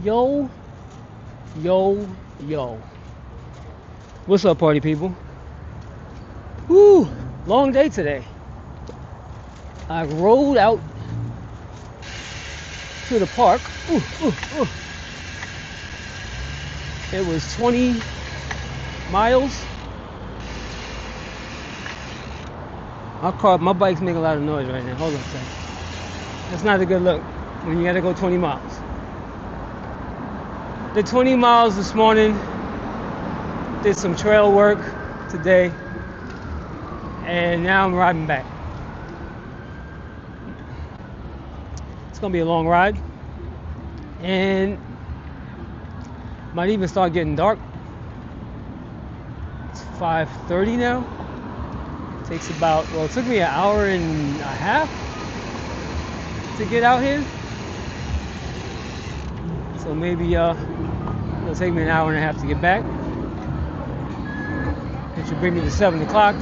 Yo, yo, yo. What's up, party people? Woo, long day today. I rode out to the park. Ooh, ooh, ooh. It was 20 miles. My bike's making a lot of noise right now. Hold on a second. That's not a good look when you gotta go 20 miles. Did 20 miles this morning. Did some trail work today. And now I'm riding back. It's gonna be a long ride. And might even start getting dark. It's 5:30 now. It took me an hour and a half to get out here. So maybe it'll take me an hour and a half to get back. Which will bring me to 7 o'clock.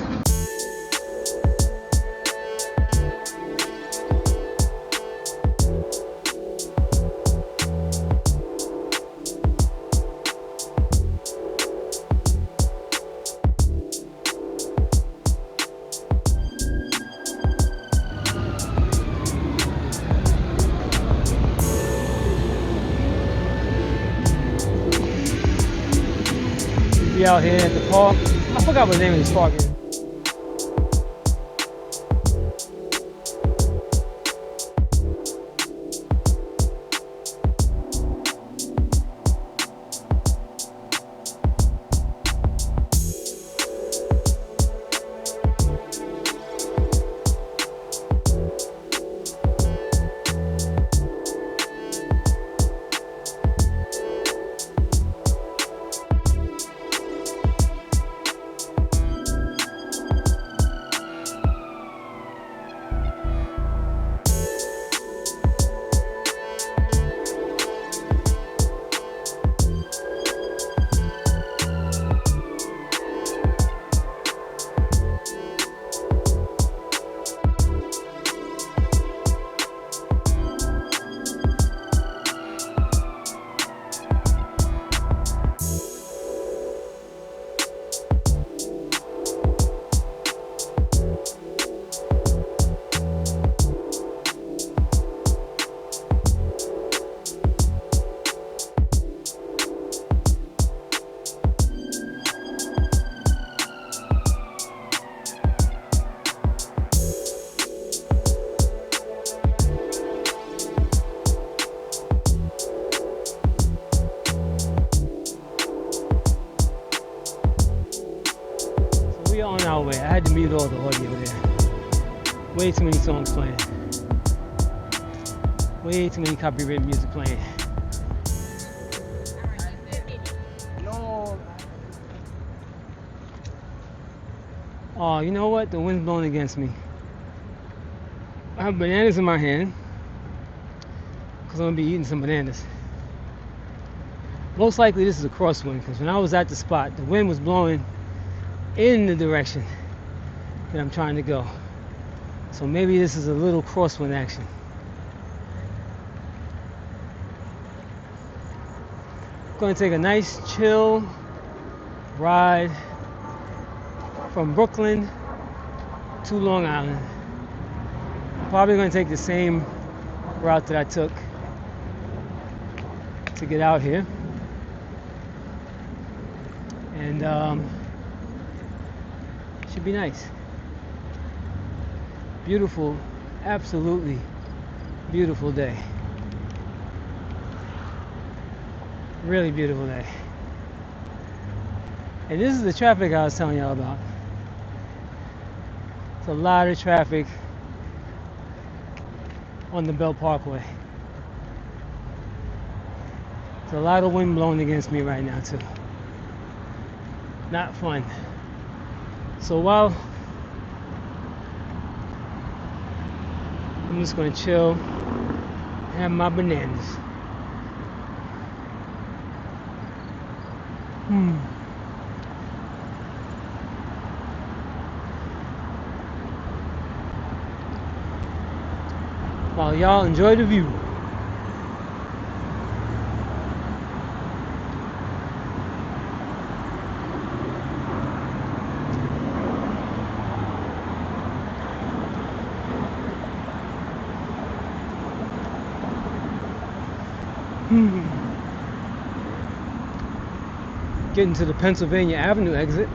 Be out here at the park. I forgot what the name of this park is. We are on our way. I had to mute all the audio there. Way too many songs playing. Way too many copyrighted music playing. Oh, you know what? The wind's blowing against me. I have bananas in my hand because I'm going to be eating some bananas. Most likely this is a crosswind because when I was at the spot, the wind was blowing in the direction that I'm trying to go. So maybe this is a little crosswind action. I'm going to take a nice chill ride from Brooklyn to Long Island. I'm probably going to take the same route that I took to get out here. And should be nice. Beautiful, absolutely beautiful day. Really beautiful day. And this is the traffic I was telling y'all about. It's a lot of traffic on the Belt Parkway. There's a lot of wind blowing against me right now too. Not fun. So while I'm just going to chill, have my bananas. While y'all enjoy the view. Getting to the Pennsylvania Avenue exit.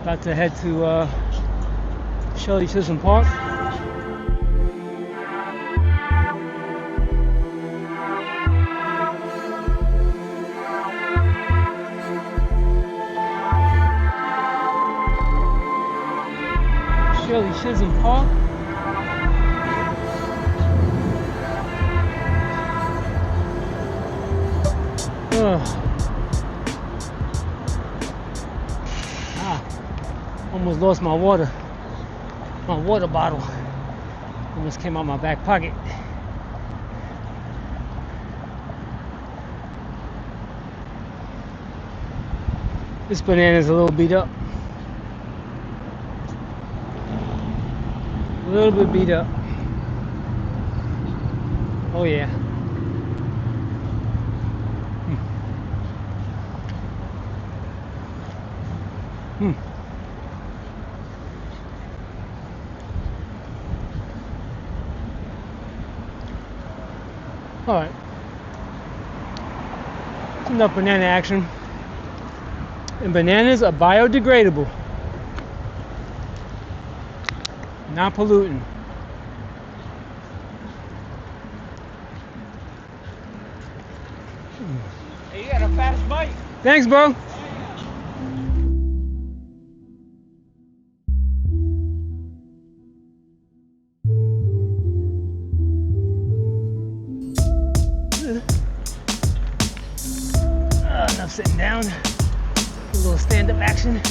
About to head to Shirley Chisholm Park. Shirley Chisholm Park. Almost lost my water bottle. Almost came out my back pocket. This banana's a little beat up. A little bit beat up. Oh yeah. Alright. Enough banana action. And bananas are biodegradable. Not polluting. Hey, you got a fast bite. Thanks, bro. Enough sitting down. A little stand-up action.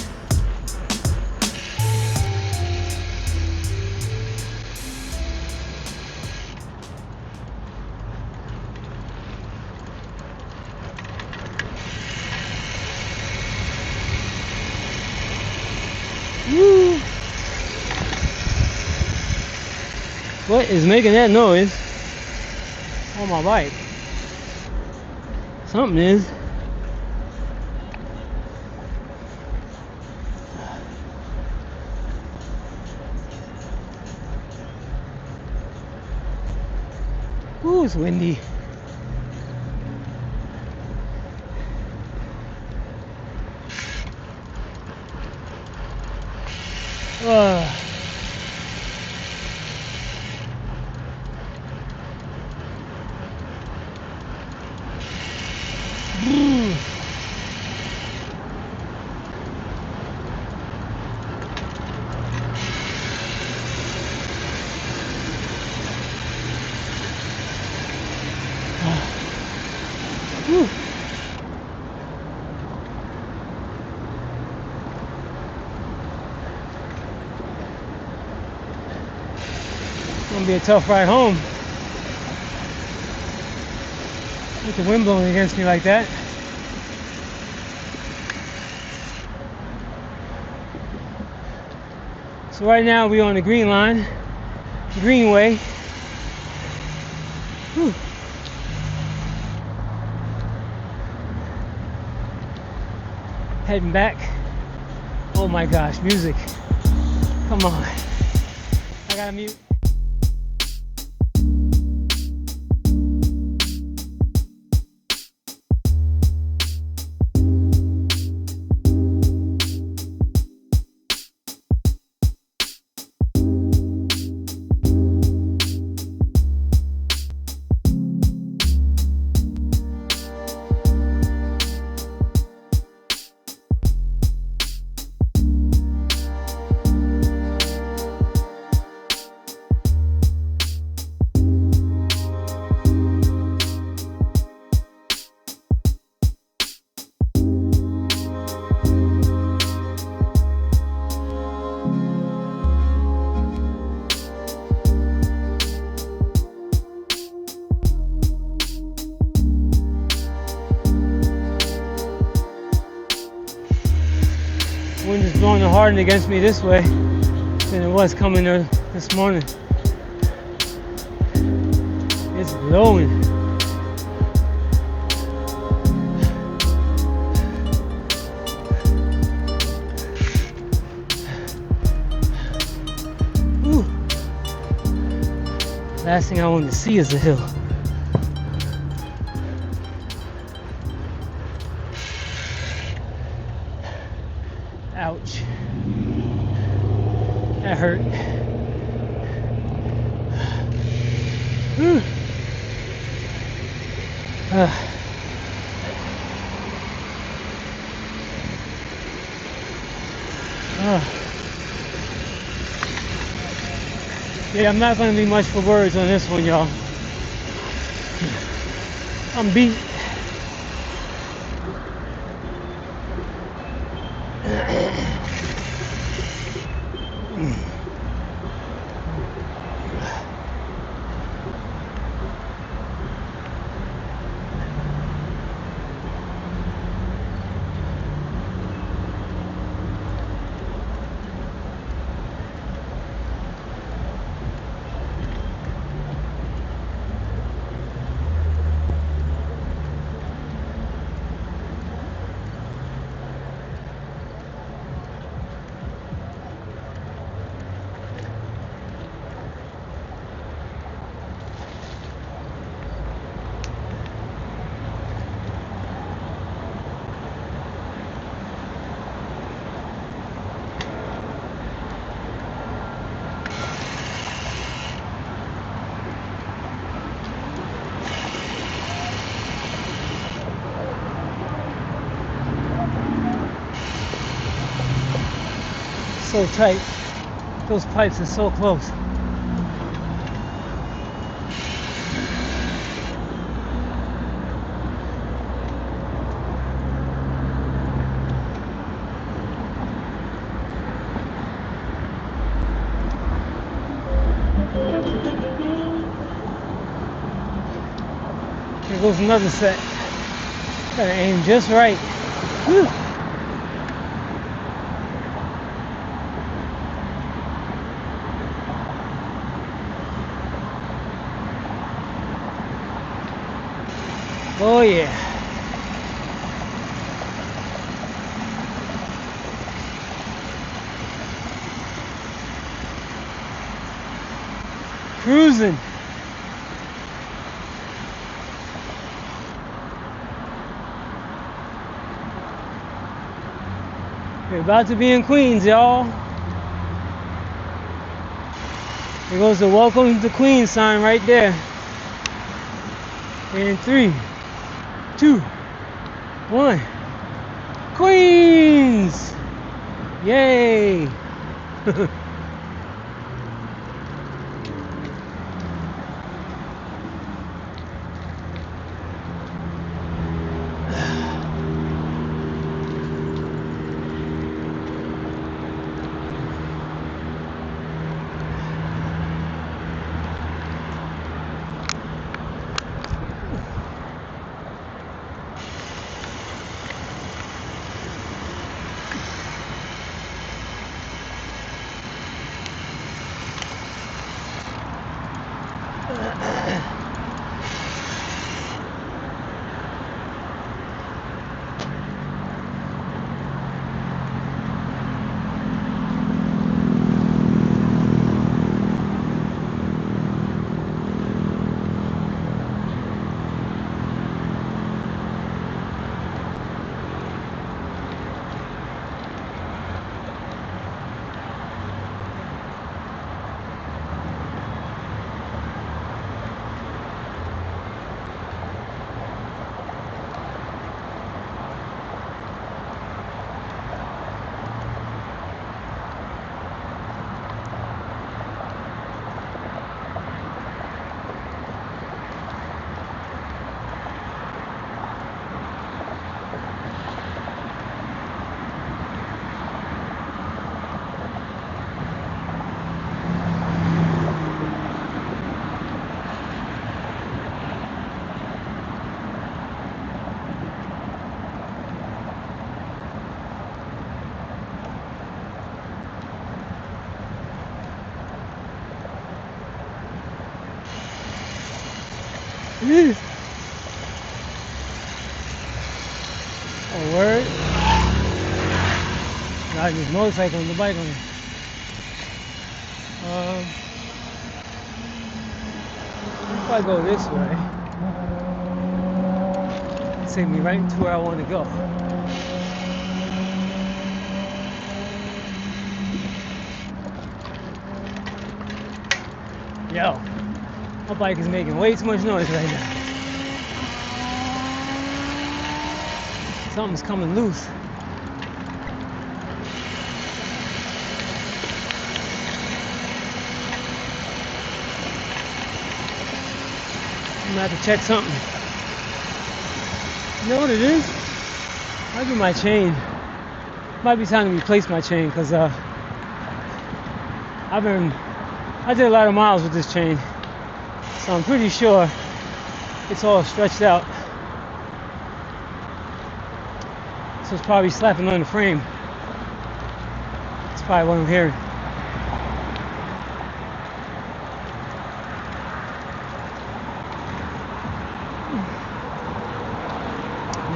Woo! What is making that noise on my bike? Something is. Ooh, it's windy. Gonna be a tough ride home with the wind blowing against me like that. So right now we're on the green line, Greenway. Whew. Heading back. Oh my gosh, music. Come on. I gotta mute. starting against me this way than it was coming this morning. It's blowing. Ooh. Last thing I want to see is the hill. Ouch. That hurt. Yeah, I'm not going to be much for words on this one, y'all. I'm beat. So tight. Those pipes are so close. Here goes another set. Gotta aim just right. Whew. Oh yeah. Cruising. We're about to be in Queens, y'all. There goes the welcome to Queens sign right there. In 3, 2, 1. Queens! Yay! Oh, word. Riding his motorcycle and the bike on it. If I go this way, it'll take me right to where I want to go. Yo, my bike is making way too much noise right now. Something's coming loose. I'm gonna have to check something. You know what it is? Might be my chain. Might be time to replace my chain because I did a lot of miles with this chain, so I'm pretty sure it's all stretched out. So it's probably slapping on the frame. That's probably what I'm hearing.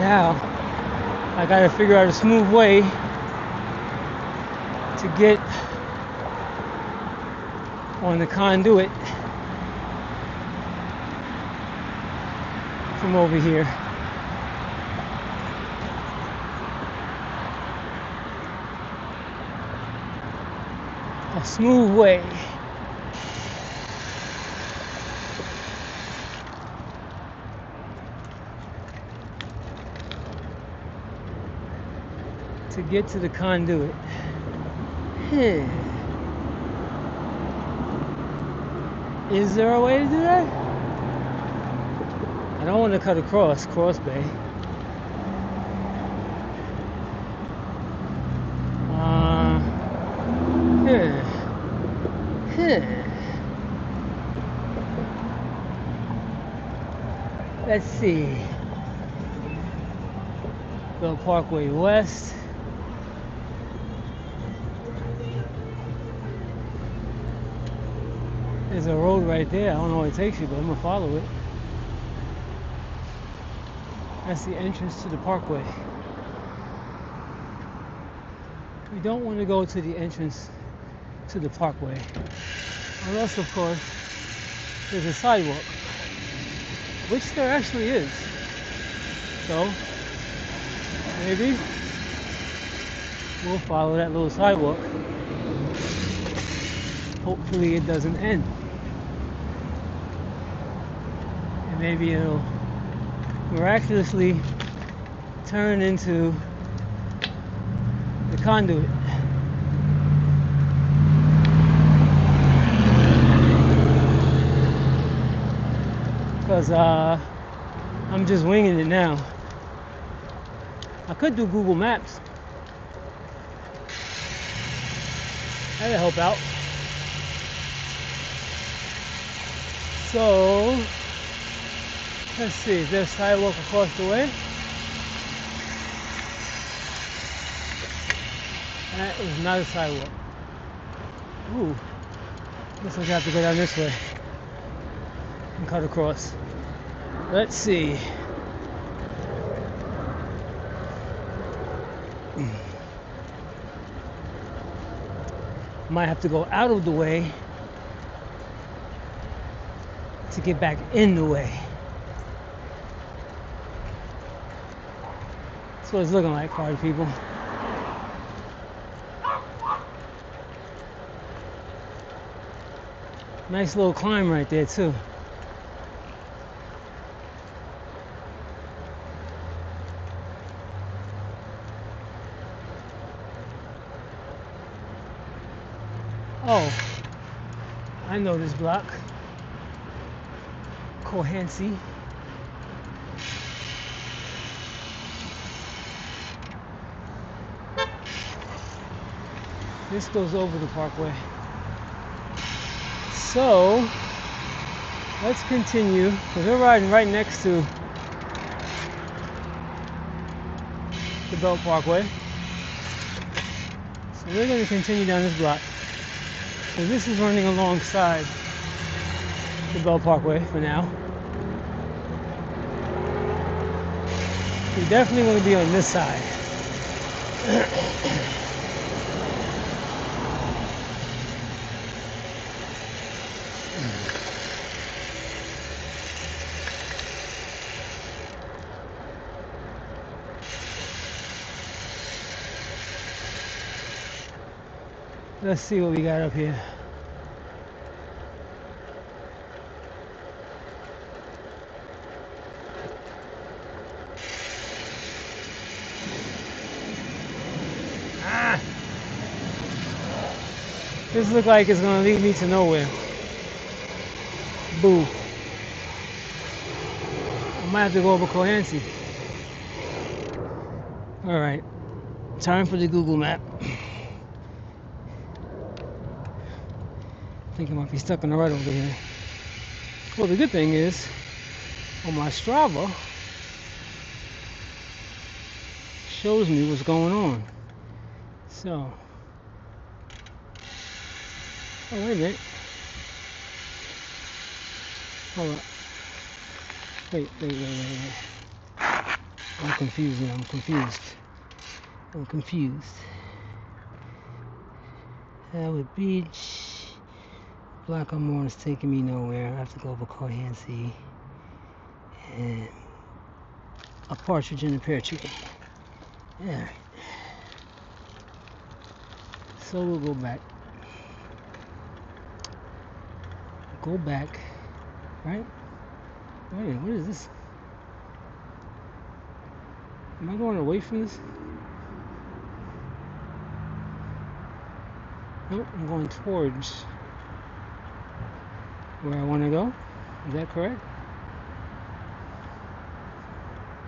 Now, I gotta figure out a smooth way to get on the Conduit from over here. A smooth way. To get to the Conduit. Is there a way to do that? I don't want to cut across Cross Bay. Let's see. Belt Parkway West. There's a road right there. I don't know where it takes you, but I'm gonna follow it. That's the entrance to the parkway. We don't want to go to the entrance to the parkway. Unless, of course, there's a sidewalk. Which there actually is. So, maybe we'll follow that little sidewalk. Hopefully it doesn't end. And maybe it'll miraculously turn into the Conduit. Because I'm just winging it now. I could do Google Maps. That'll help out. So, let's see, is there a sidewalk across the way? That is not a sidewalk. Ooh, looks like I have to go down this way and cut across. Let's see. Might have to go out of the way to get back in the way. That's what it's looking like, party people. Nice little climb right there too. Oh, I know this block. Cohancy. This goes over the parkway. So, let's continue, because we're riding right next to the Belt Parkway. So we're going to continue down this block. So this is running alongside the Belt Parkway for now. We're definitely going to be on this side. Let's see what we got up here. This looks like it's gonna lead me to nowhere. Boo. I might have to go over Coyancy. Alright. Time for the Google map. I think I might be stuck on the right over here. Well, the good thing is, on my Strava, shows me what's going on. So, oh, wait a minute. Hold up. Wait. I'm confused now. I'm confused. Howard Beach. Block I'm on is taking me nowhere. I have to go over Coyancy. And a partridge in a pear tree. Alright. So we'll go back. Right? Wait, what is this? Am I going away from this? Nope, I'm going towards where I want to go. Is that correct?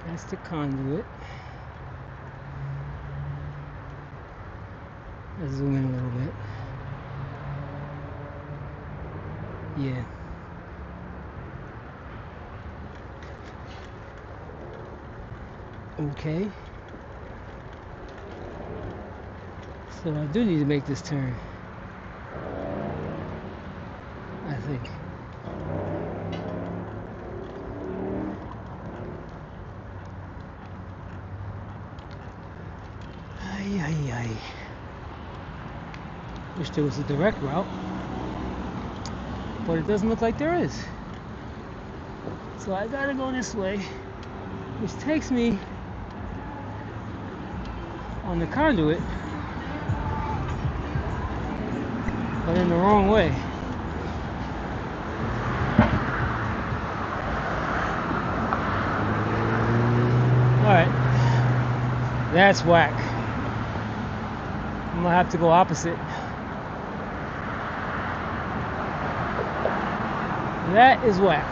That's the Conduit. Let's zoom in a little bit. Yeah. Okay. So I do need to make this turn. I think. Ay. Wish there was a direct route, but it doesn't look like there is. So I gotta go this way, which takes me on the Conduit, but in the wrong way. Alright, that's whack. I'm gonna have to go opposite. That is whack.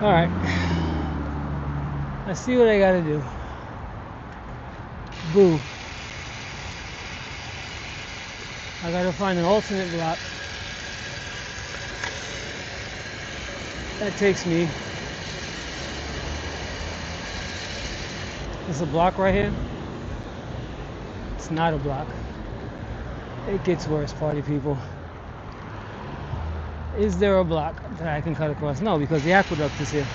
Alright. Let's see what I gotta do. Boo. I gotta find an alternate block. That takes me. There's a block right here. It's not a block. It gets worse, party people. Is there a block that I can cut across? No, because the aqueduct is here.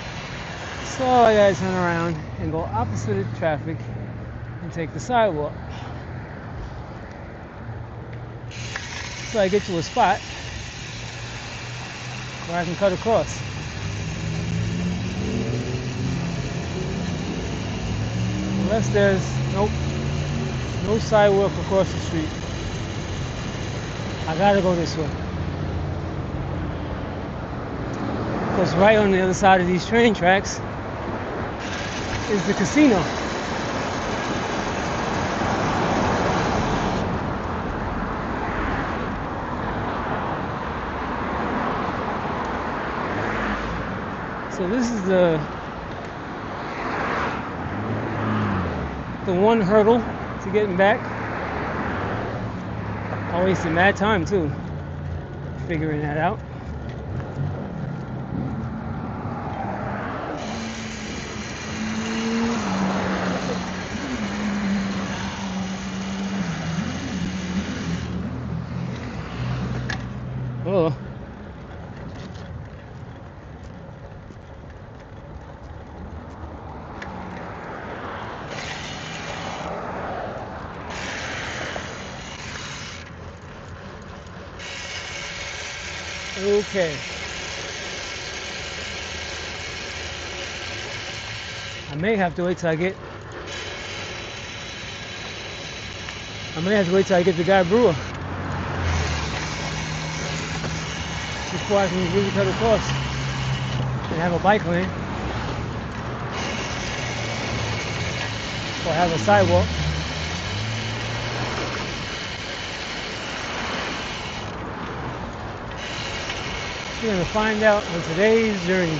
So I gotta turn around and go opposite of traffic and take the sidewalk. So I get to a spot where I can cut across. Unless there's no sidewalk across the street. I gotta go this way. Because right on the other side of these train tracks is the casino. So this is the one hurdle to getting back. I wasted mad time too, figuring that out. Oh. Okay. I may have to wait till I get the guy brewer before I can really cut across and have a bike lane or have a sidewalk. We're going to find out on today's journey.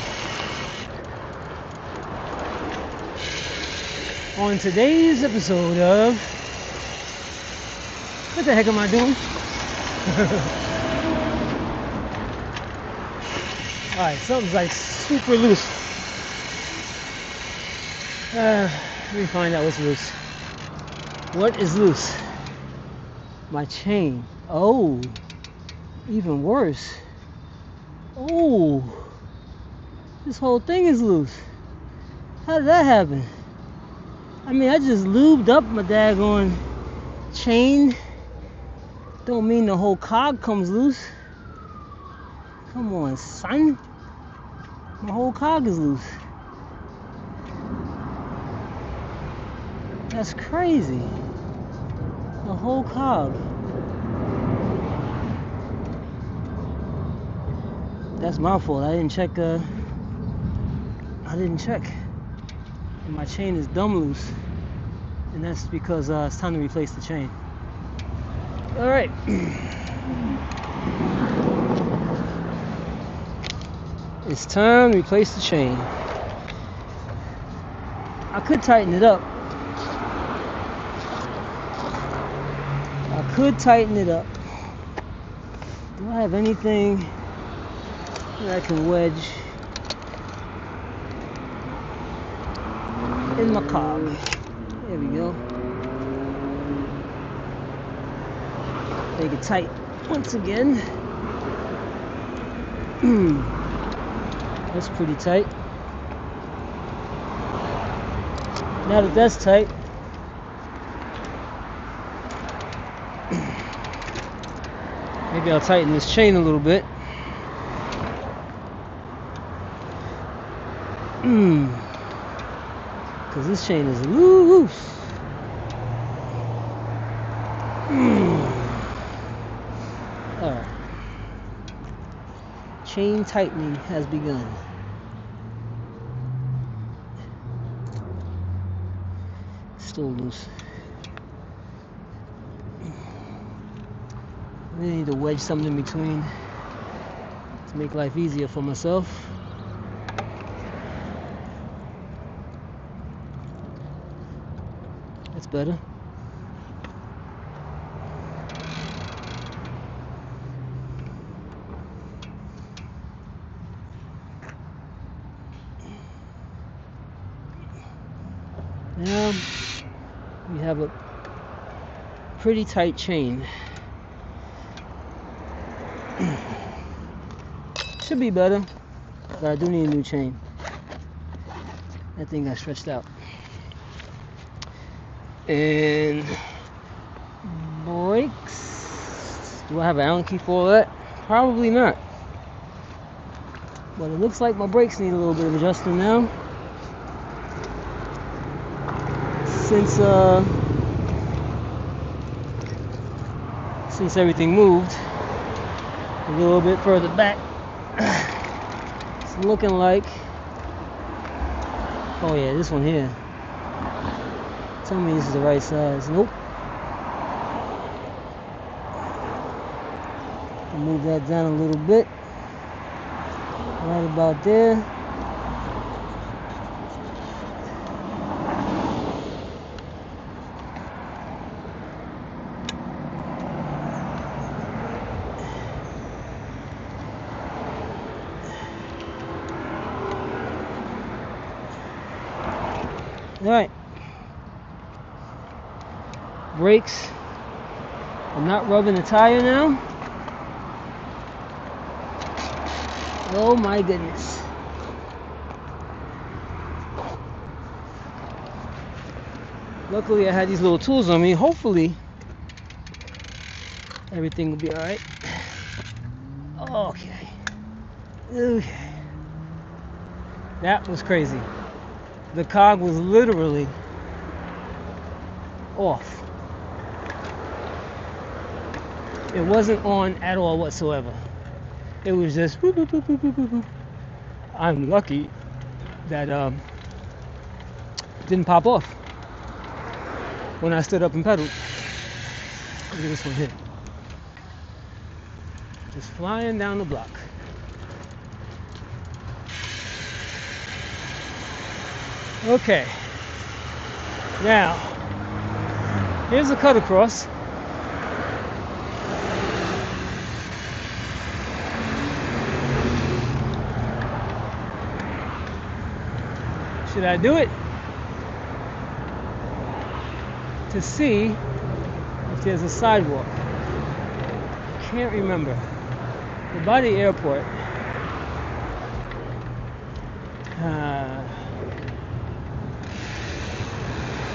On today's episode of what the heck am I doing? Alright, something's like super loose. Let me find out what's loose. What is loose? My chain. Oh, even worse. Oh, this whole thing is loose. How did that happen? I mean, I just lubed up my daggone chain. Don't mean the whole cog comes loose. Come on, son. My whole cog is loose. That's crazy. The whole cog. That's my fault. I didn't check. And my chain is dumb loose. And that's because it's time to replace the chain. Alright. It's time to replace the chain. I could tighten it up. Do I have anything that I can wedge in my cog? There we go. Make it tight once again. That's pretty tight. Now that that's tight, maybe I'll tighten this chain a little bit. Because this chain is loose. Alright. Chain tightening has begun. Still loose. I need to wedge something in between to make life easier for myself. That's better. Now we have a pretty tight chain. Should be better, but I do need a new chain. That thing got stretched out. And brakes. Do I have an Allen key for all that? Probably not. But it looks like my brakes need a little bit of adjusting now. Since everything moved a little bit further back, it's looking like, oh yeah, this one here. Tell me this is the right size. Nope. Move that down a little bit. Right about there. Alright. Brakes. I'm not rubbing the tire now. Oh my goodness. Luckily I had these little tools on me. Hopefully everything will be alright. Okay. Okay. That was crazy. The cog was literally off. It wasn't on at all whatsoever. It was just boop, boop, boop, boop, boop, boop, boop. I'm lucky that didn't pop off when I stood up and pedaled. Look at this one here. Just flying down the block. Okay. Now, here's a cut across. Should I do it? To see if there's a sidewalk. I can't remember. We're by the airport.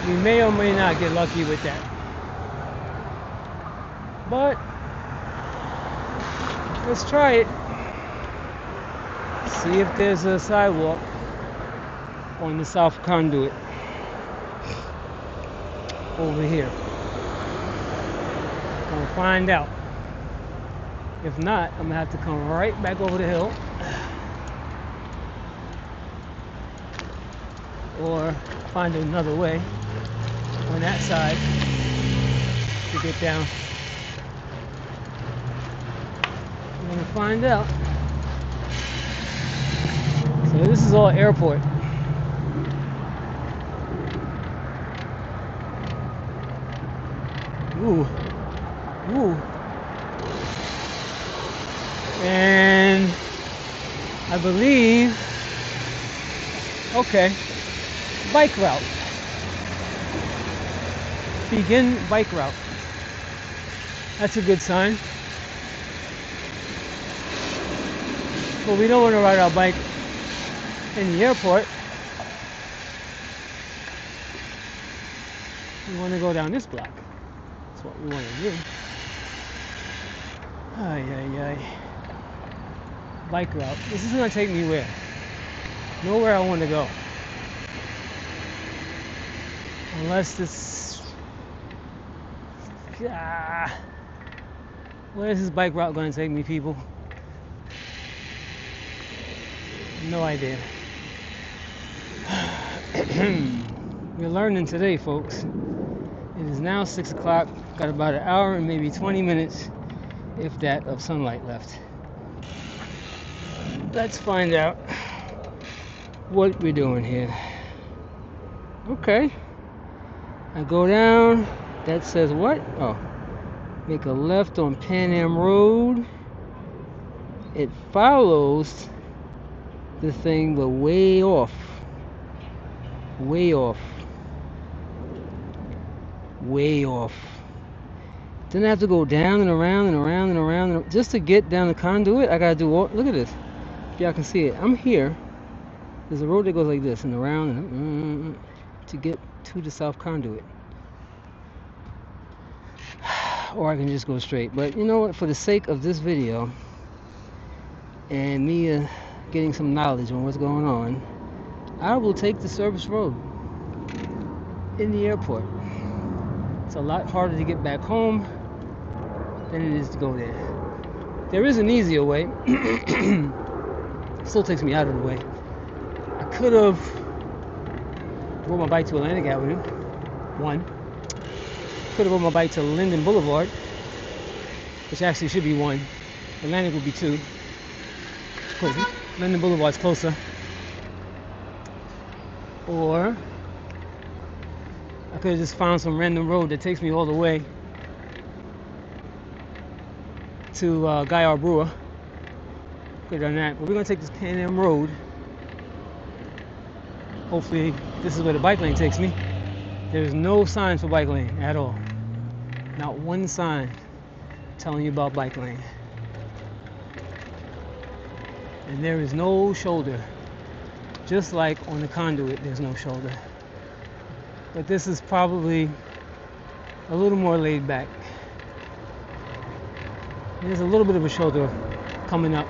We may or may not get lucky with that. But let's try it. See if there's a sidewalk on the South Conduit over here. Gonna find out. If not, I'm gonna have to come right back over the hill or find another way on that side to get down. I'm gonna find out. So this is all airport. Ooh. Ooh. And I believe, okay, bike route. Begin bike route. That's a good sign. But we don't want to ride our bike in the airport. We want to go down this block. That's what we want to do. Ay, ay, ay. Bike route. This is going to take me where? Nowhere I want to go. Unless this... Where is this bike route going to take me, people? No idea. We're learning today, folks. It is now 6 o'clock. Got about an hour and maybe 20 minutes, if that, of sunlight left. Let's find out what we're doing here. Okay. I go down. That says what? Oh. Make a left on Pan Am Road. It follows the thing, but way off. Way off. Way off. Then I have to go down and around and around and around. And just to get down the Conduit, I gotta do all. Look at this. If y'all can see it. I'm here. There's a road that goes like this and around and to get to the South Conduit. Or I can just go straight. But you know what? For the sake of this video and me getting some knowledge on what's going on, I will take the service road in the airport. It's a lot harder to get back home than it is to go there. There is an easier way. Still takes me out of the way. I could have rode my bike to Atlantic Avenue, 1. Could have rode my bike to Linden Boulevard, which actually should be 1. Atlantic would be 2. Linden Boulevard's closer. Or I could have just found some random road that takes me all the way to Guy R. Brewer. Could have done that. But we're going to take this Pan Am Road. Hopefully this is where the bike lane takes me. There's no signs for bike lane at all. Not one sign telling you about bike lane. And there is no shoulder. Just like on the Conduit, there's no shoulder. But this is probably a little more laid back. There's a little bit of a shoulder coming up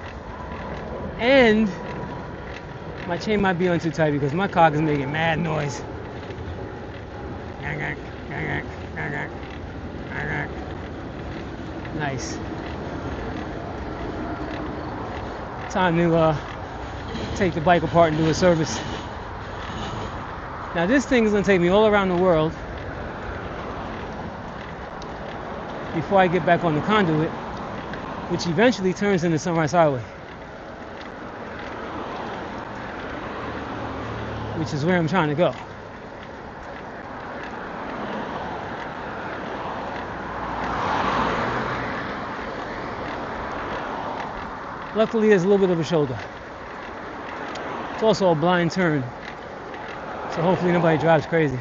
And my chain might be on too tight because my cock is making mad noise. Nice. Time to take the bike apart and do a service. Now this thing is going to take me all around the world before I get back on the Conduit, which eventually turns into Sunrise Highway, which is where I'm trying to go. Luckily, there's a little bit of a shoulder. It's also a blind turn, so hopefully nobody drives crazy.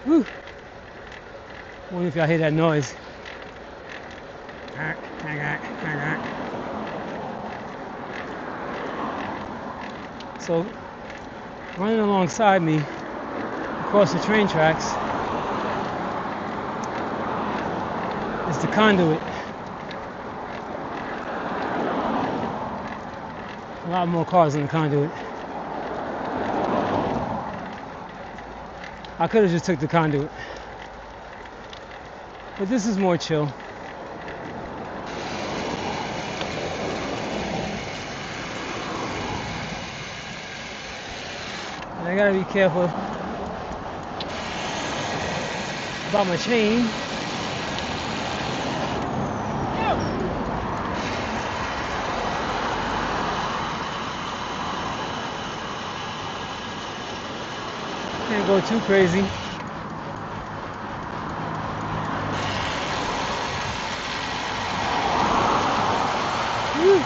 Woo! Wonder if y'all hear that noise. So, running alongside me across the train tracks is the Conduit. A lot more cars on the Conduit. I could have just took the Conduit, but this is more chill. And I gotta be careful about my chain. Can't go too crazy. Woo.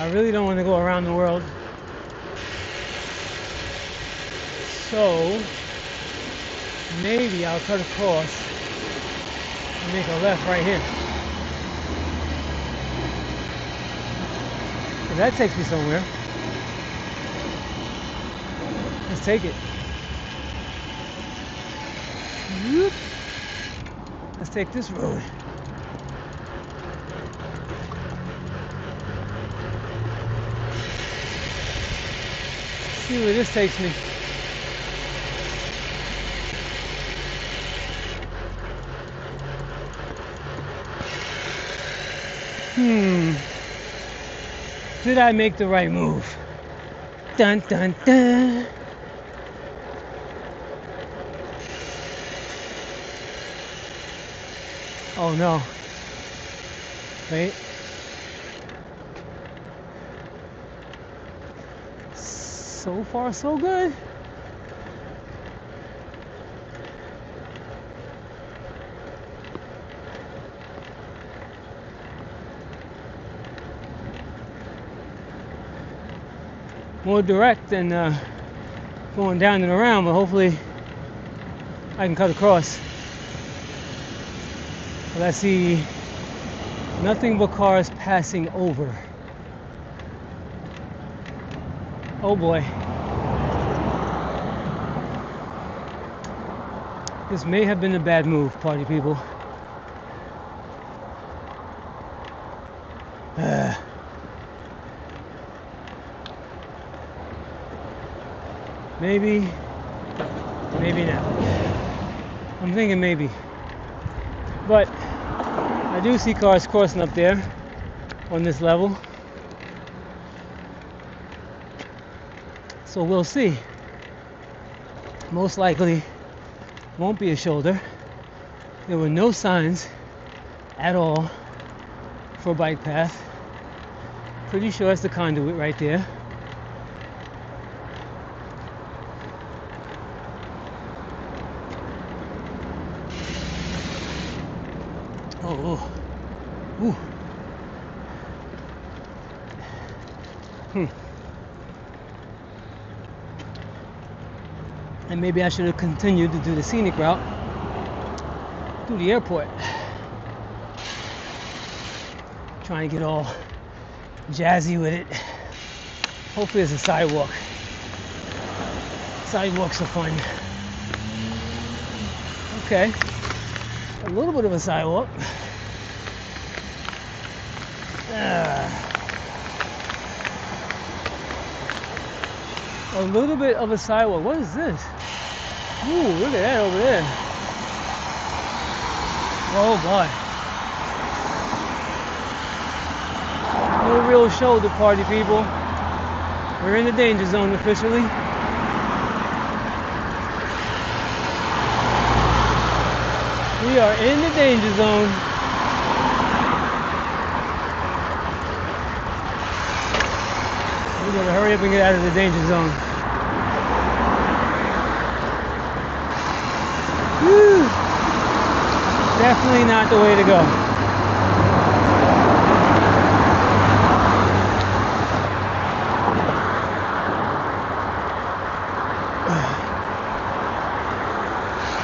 I really don't want to go around the world. So maybe I'll cut across and make a left right here. If that takes me somewhere, let's take it. Whoop. Let's take this road. See where this takes me. Did I make the right move? Dun dun dun. Oh no. Wait. So far so good. More direct than going down and around, but hopefully I can cut across. But I see nothing but cars passing over. Oh boy. This may have been a bad move, party people. Maybe, maybe not. I'm thinking maybe. But I do see cars crossing up there on this level. So we'll see. Most likely won't be a shoulder. There were no signs at all for a bike path. Pretty sure it's the Conduit right there. Oh, ooh. And maybe I should have continued to do the scenic route through the airport. Trying to get all jazzy with it. Hopefully it's a sidewalk. Sidewalks are fun. Okay. A little bit of a sidewalk. A little bit of a sidewalk. What is this? Ooh, look at that over there. Oh boy. No real shoulder party, people. We're in the danger zone officially. We are in the danger zone. We gotta hurry up and get out of the danger zone. Woo. Definitely not the way to go.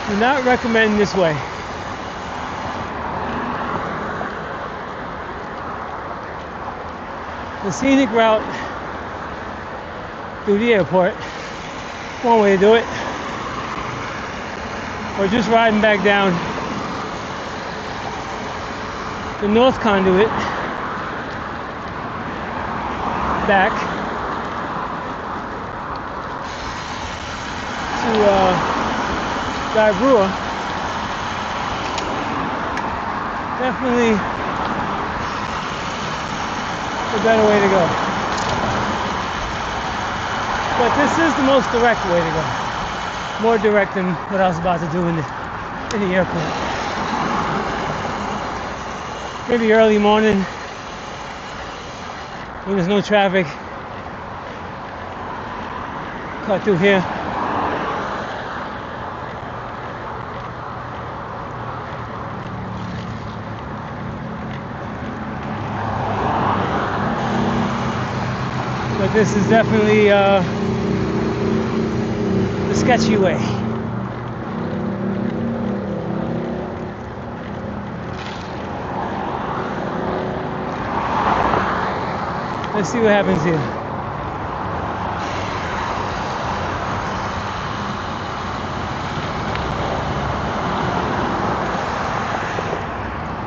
Do not recommend this way. The scenic route through the airport, one way to do it, or just riding back down the North Conduit back to Brewer. Definitely the better way to go. But this is the most direct way to go. More direct than what I was about to do in the airport. Maybe early morning when there's no traffic. Cut through here. But this is definitely the sketchy way. Let's see what happens here.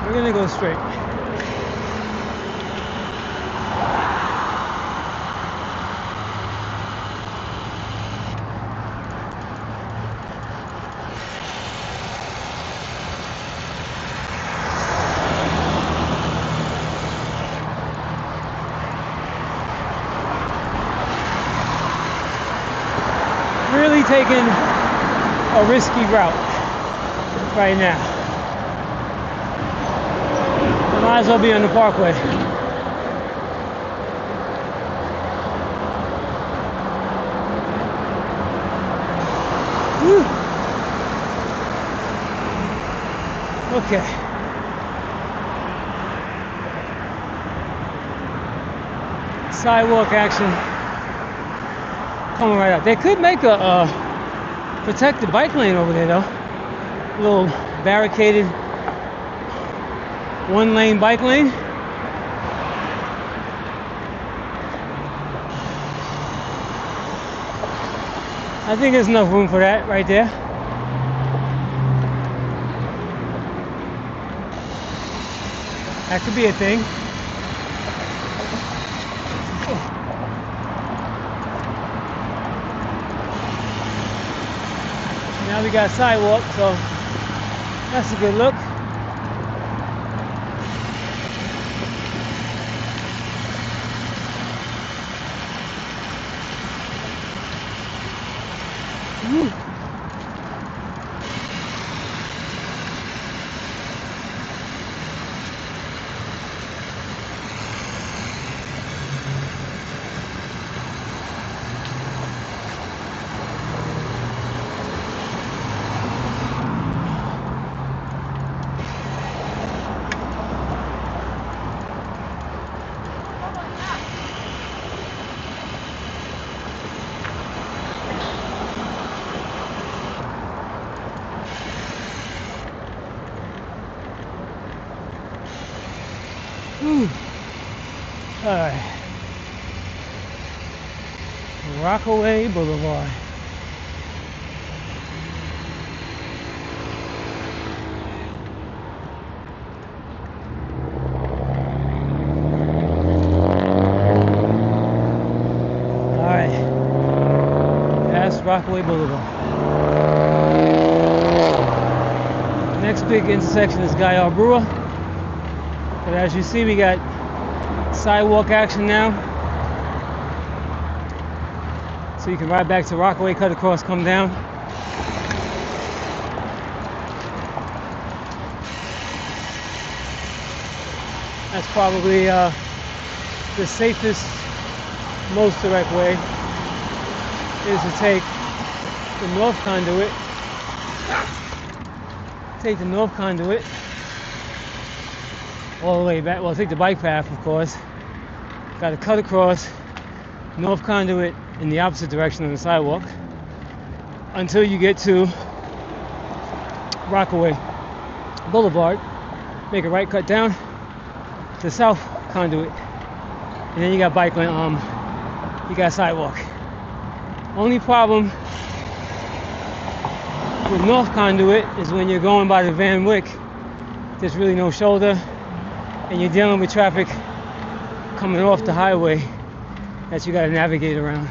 We're gonna go straight. Really taking a risky route right now. I might as well be on the Parkway. Whew. Okay. Sidewalk action coming right up. They could make a protected bike lane over there though. A little barricaded one-lane bike lane. I think there's enough room for that right there. That could be a thing. Now we got sidewalk, so that's a good look. Woo. Whew. Alright. Rockaway Boulevard. Alright. Past Rockaway Boulevard. Next big intersection is Guy Brewer. But as you see, we got sidewalk action now. So you can ride back to Rockaway, cut across, come down. That's probably the safest, most direct way is to take the North Conduit. Take the North Conduit all the way back. Well, take the bike path, of course. Got to cut across North Conduit in the opposite direction of the sidewalk until you get to Rockaway Boulevard. Make a right cut down to South Conduit, and then you got bike lane. You got sidewalk. Only problem with North Conduit is when you're going by the Van Wyck, there's really no shoulder, and you're dealing with traffic coming off the highway that you got to navigate around.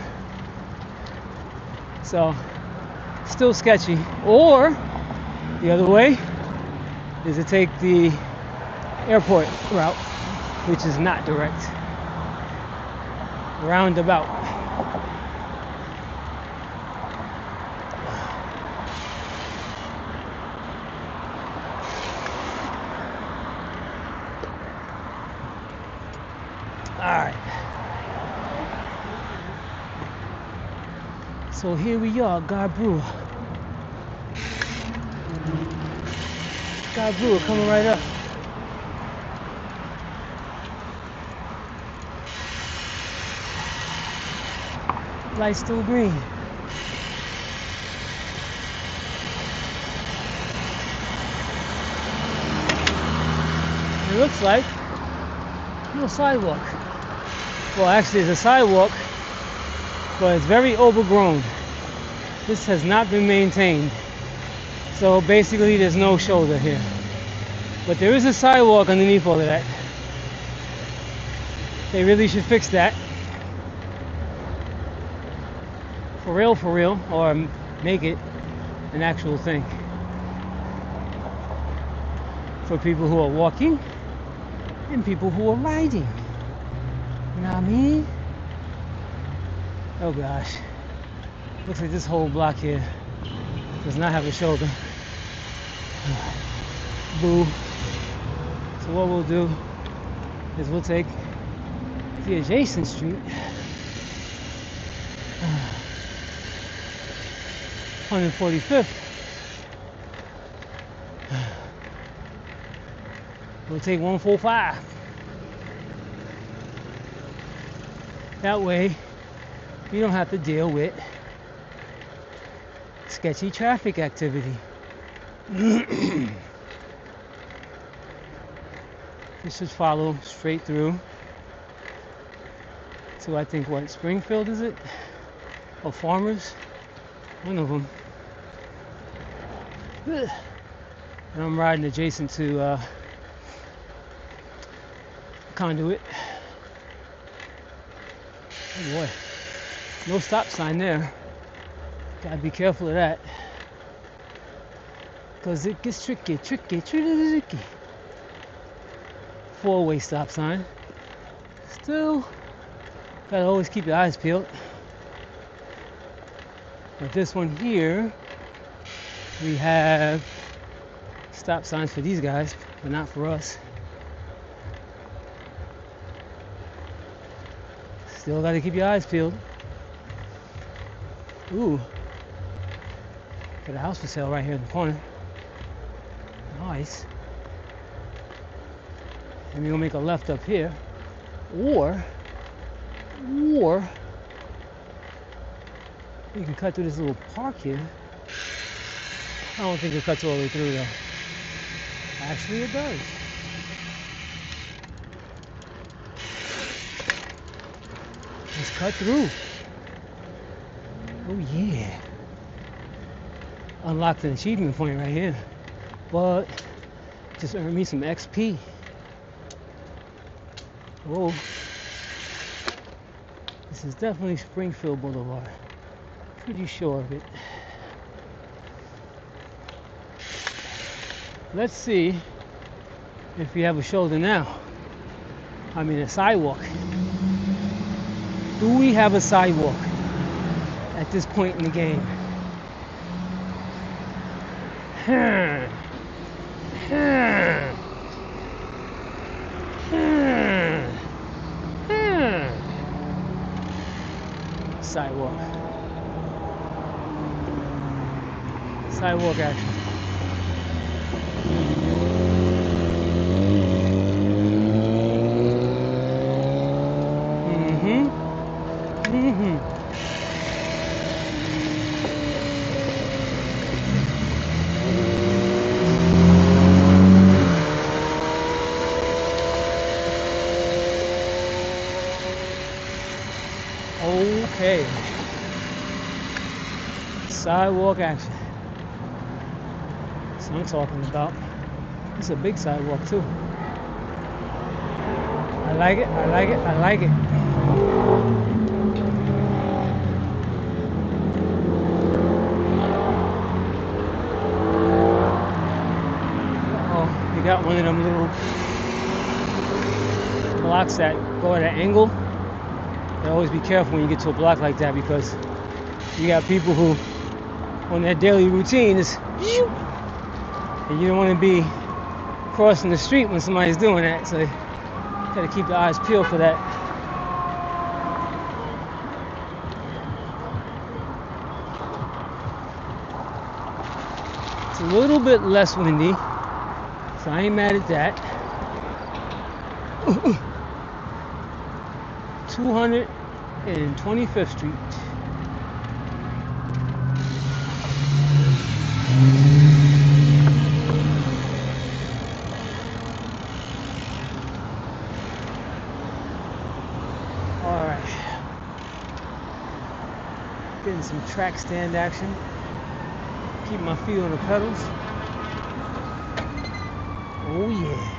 So, still sketchy. Or the other way is to take the airport route, which is not direct. Roundabout. Alright. So here we are, Guy Brewer. Guy Brewer coming right up. Light still green. It looks like no sidewalk. Well, actually, there's a sidewalk, but it's very overgrown. This has not been maintained. So basically, there's no shoulder here. But there is a sidewalk underneath all of that. They really should fix that. For real, or make it an actual thing. For people who are walking and people who are riding. You know what I mean? Oh gosh. Looks like this whole block here does not have a shoulder. Boo. So what we'll do is we'll take the adjacent street, 145th. We'll take 145. That way, we don't have to deal with sketchy traffic activity. This should follow straight through to, I think, what, Springfield is it? Or Farmers? One of them. And I'm riding adjacent to Conduit. Oh boy, no stop sign there. Gotta be careful of that, because it gets tricky. Four-way stop sign. Still gotta always keep your eyes peeled. But this one here, we have stop signs for these guys, but not for us. Still got to keep your eyes peeled. Ooh. Got a house for sale right here in the corner. Nice. And we're going to make a left up here. Or you can cut through this little park here. I don't think it cuts all the way through though. Actually it does. Let's cut through. Oh yeah. Unlocked an achievement point right here. But just earned me some XP. Whoa. This is definitely Springfield Boulevard. Pretty sure of it. Let's see if we have a shoulder now. I mean a sidewalk. Do we have a sidewalk at this point in the game? Sidewalk. Sidewalk action. Okay. Sidewalk action. That's what I'm talking about. It's a big sidewalk too. I like it, I like it, I like it. Oh, you got one of them little blocks that go at an angle. You always be careful when you get to a block like that because you got people who on their daily routine is and you don't want to be crossing the street when somebody's doing that, so you gotta keep the eyes peeled for that. It's a little bit less windy, so I ain't mad at that. 225th Street. Alright. Getting some track stand action. Keep my feet on the pedals. Oh yeah.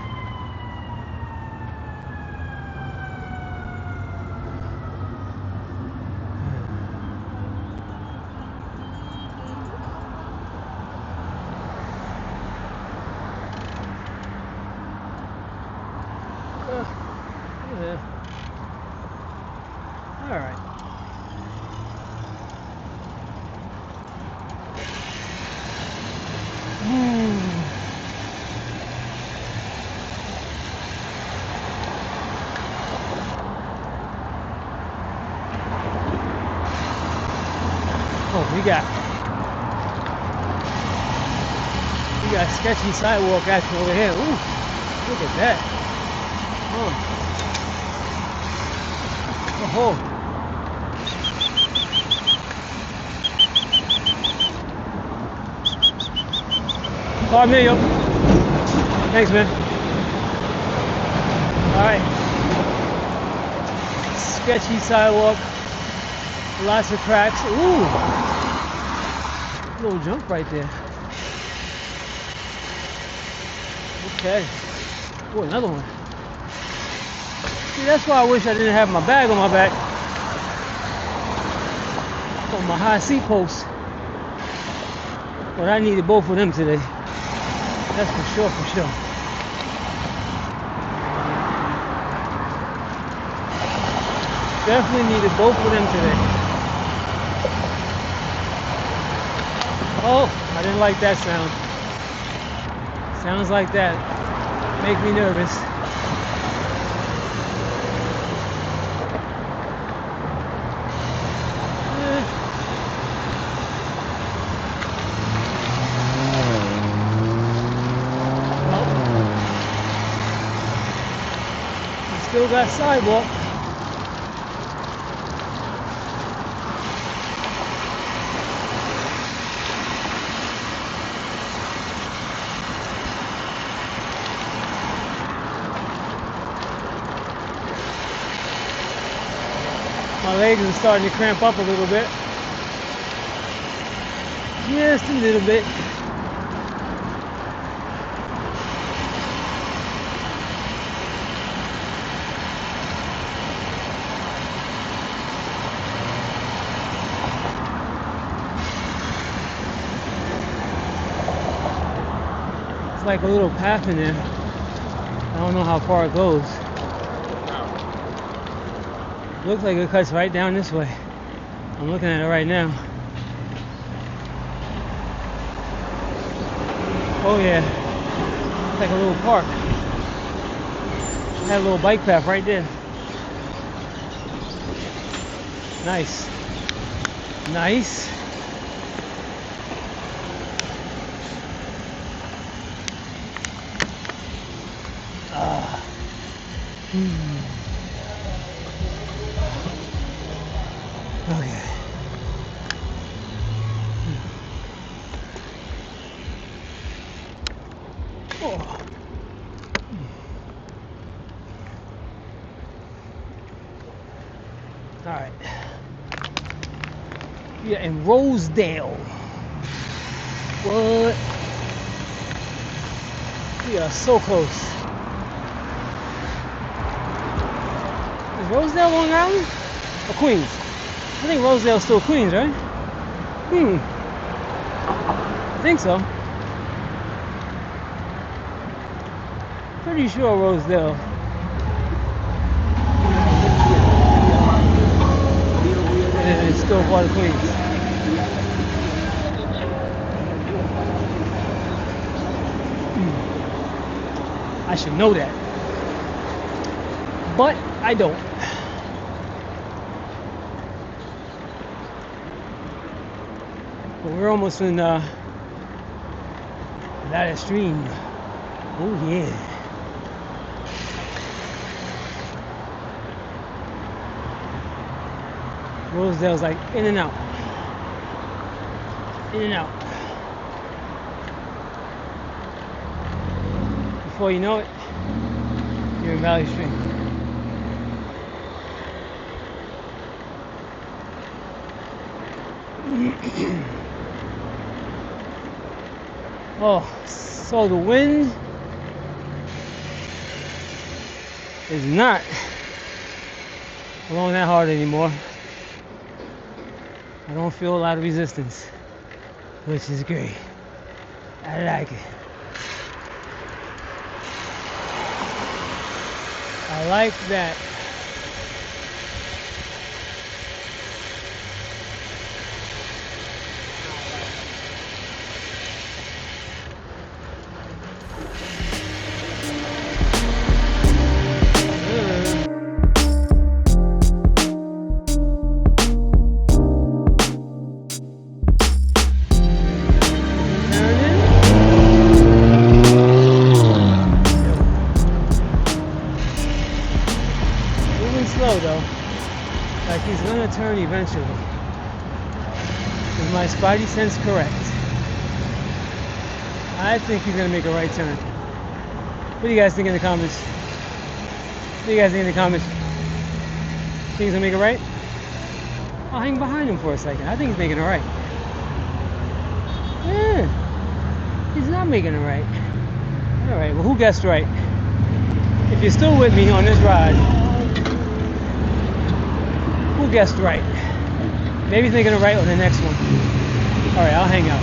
Yeah. All right. Oh, we got sketchy sidewalk action over here. Ooh, look at that. Oh. 5 million. Thanks, man. Alright. Sketchy sidewalk. Lots of cracks. Ooh. Little jump right there. Okay. Oh, another one. See, that's why I wish I didn't have my bag on my back. On my high seat post. But I needed both of them today. That's for sure, for sure. Definitely needed both of them today. Oh, I didn't like that sound. Sounds like that. Make me nervous. Still got sidewalk. My legs are starting to cramp up a little bit. Just a little bit. It's like a little path in there. I don't know how far it goes. Looks like it cuts right down this way. I'm looking at it right now. Oh yeah, it's like a little park. Had a little bike path right there. Nice. Nice. Okay. Oh. All right. Yeah, in Rosedale. What? We are so close. Is Rosedale Long Island or Queens? I think Rosedale's still Queens, right? I think so. Pretty sure Rosedale. And it's still part of Queens. I should know that. But I don't. But we're almost in that stream. Oh yeah. Rosedale's like in and out. In and out. Before you know it, you're in Valley Stream. Oh, so the wind is not blowing that hard anymore. I don't feel a lot of resistance, which is great. I like it. I like that. Turn eventually. Is my spidey sense correct? I think he's gonna make a right turn. What do you guys think in the comments? What do you guys think in the comments? Think he's gonna make a right? I'll hang behind him for a second. I think he's making a right. Yeah, he's not making a right. All right. Well, who guessed right? If you're still with me on this ride. Who guessed right? Maybe thinking of right on the next one. Alright, I'll hang out.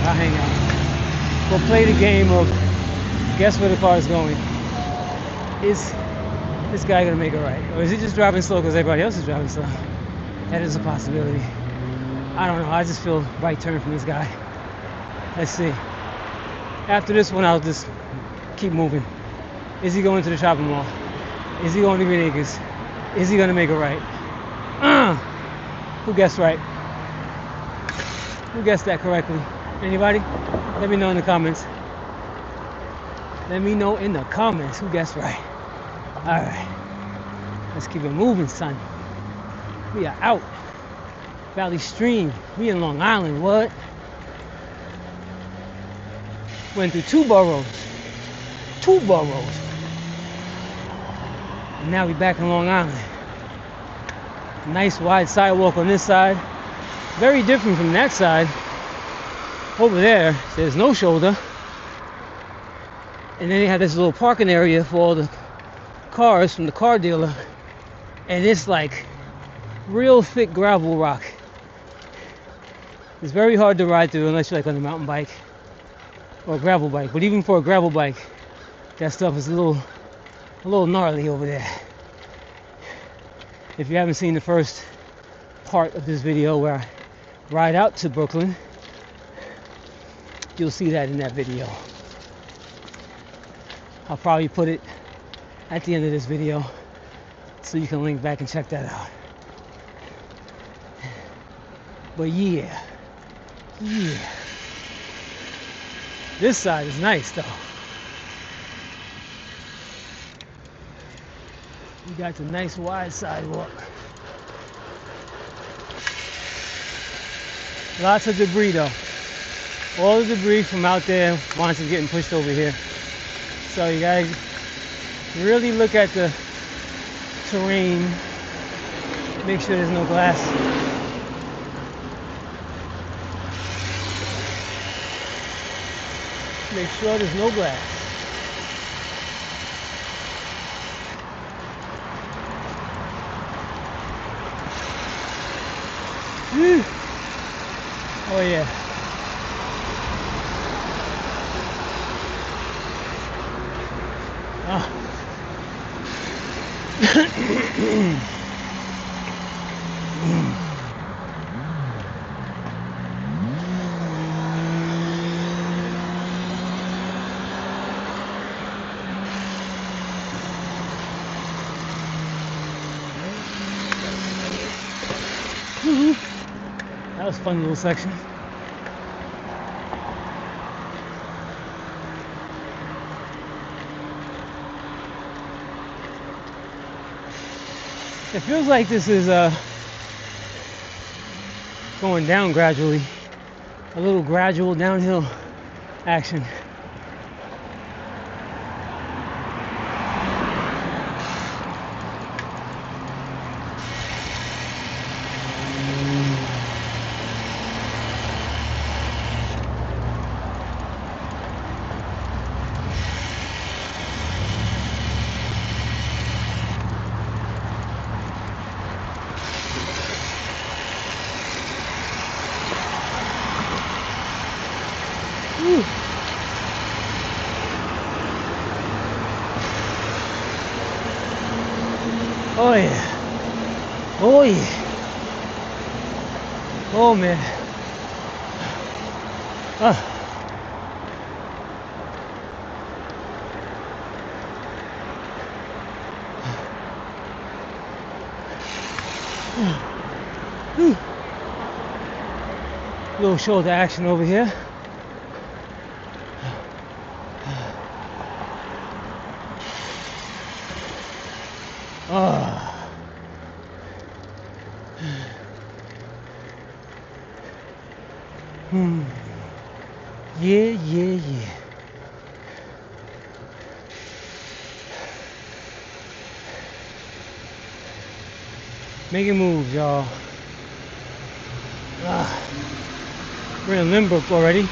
We'll play the game of guess where the car is going. Is this guy gonna make it right? Or is he just driving slow because everybody else is driving slow? That is a possibility. I don't know. I just feel right turn from this guy. Let's see. After this one, I'll just keep moving. Is he going to the shopping mall? Is he going to Green Acres? Is he gonna make it right? Who guessed right? Who guessed that correctly? Anybody? Let me know in the comments. Let me know in the comments who guessed right. Alright. Let's keep it moving, son. We are out. Valley Stream. We in Long Island. What? Went through 2 boroughs. 2 boroughs. And now we back in Long Island. Nice wide sidewalk on this side. Very different from that side. Over there, there's no shoulder. And then they have this little parking area for all the cars from the car dealer. And it's like real thick gravel rock. It's very hard to ride through unless you're like on a mountain bike or a gravel bike. But even for a gravel bike, that stuff is a little gnarly over there. If you haven't seen the first part of this video where I ride out to Brooklyn, you'll see that in that video. I'll probably put it at the end of this video so you can link back and check that out. But yeah. This side is nice though. You got the nice wide sidewalk. Lots of debris though. All the debris from out there winds up getting pushed over here. So you gotta really look at the terrain. Make sure there's no glass. Make sure there's no glass. Oh yeah. Ah. That was a fun little section. It feels like this is going down gradually. A little gradual downhill action. Oh yeah. Oh yeah. Oh man. Little shoulder action over here. Yeah. Making moves, y'all. We're in Limbrook already.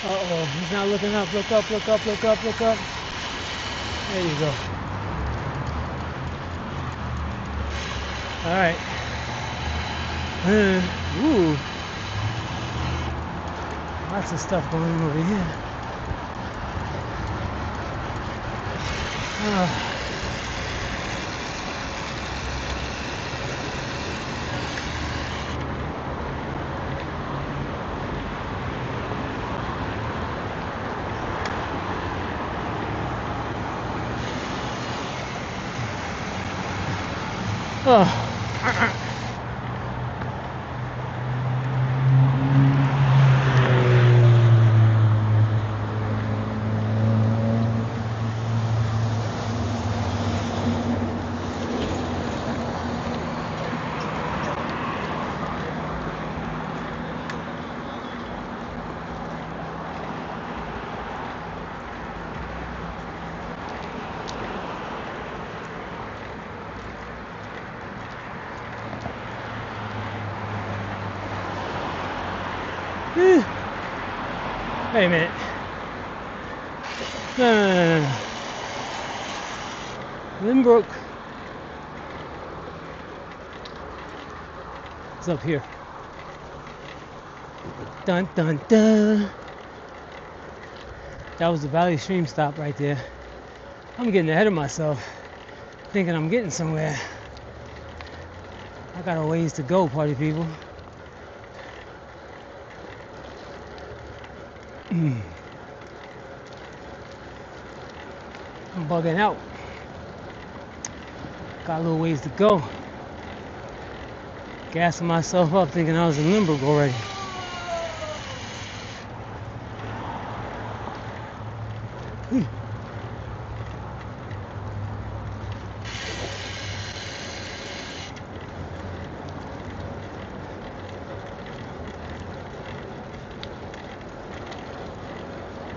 Uh-oh, he's not looking up. Look up. There you go. All right. Ooh. Lots of stuff going on over here. Wait a minute. No. Lynbrook is up here. Dun dun dun. That was the Valley Stream stop right there. I'm getting ahead of myself, thinking I'm getting somewhere. I got a ways to go, party people. I'm bugging out. Got a little ways to go. Gassing myself up, thinking I was in Limburg already.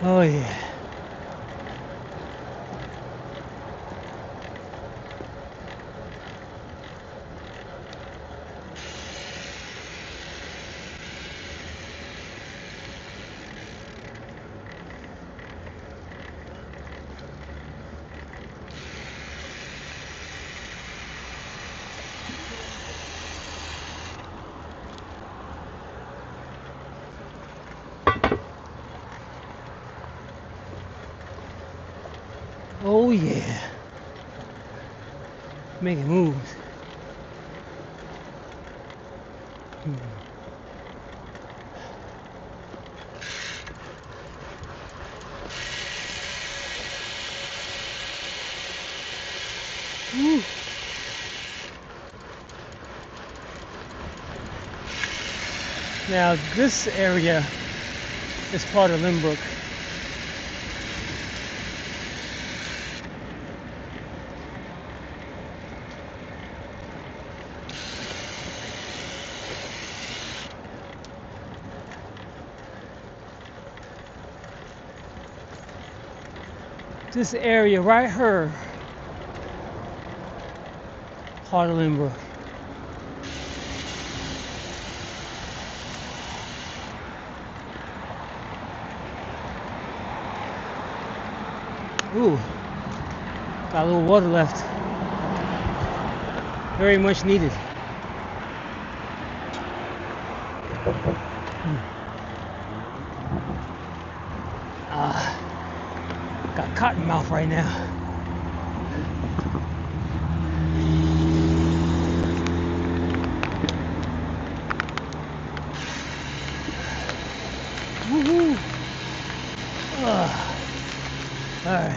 Oh yeah. Oh yeah. Making moves. Woo. Now this area is part of Lynbrook. This area right here, part of Lynbrook. Ooh, got a little water left. Very much needed. Got cotton mouth right now. Woohoo! Alright.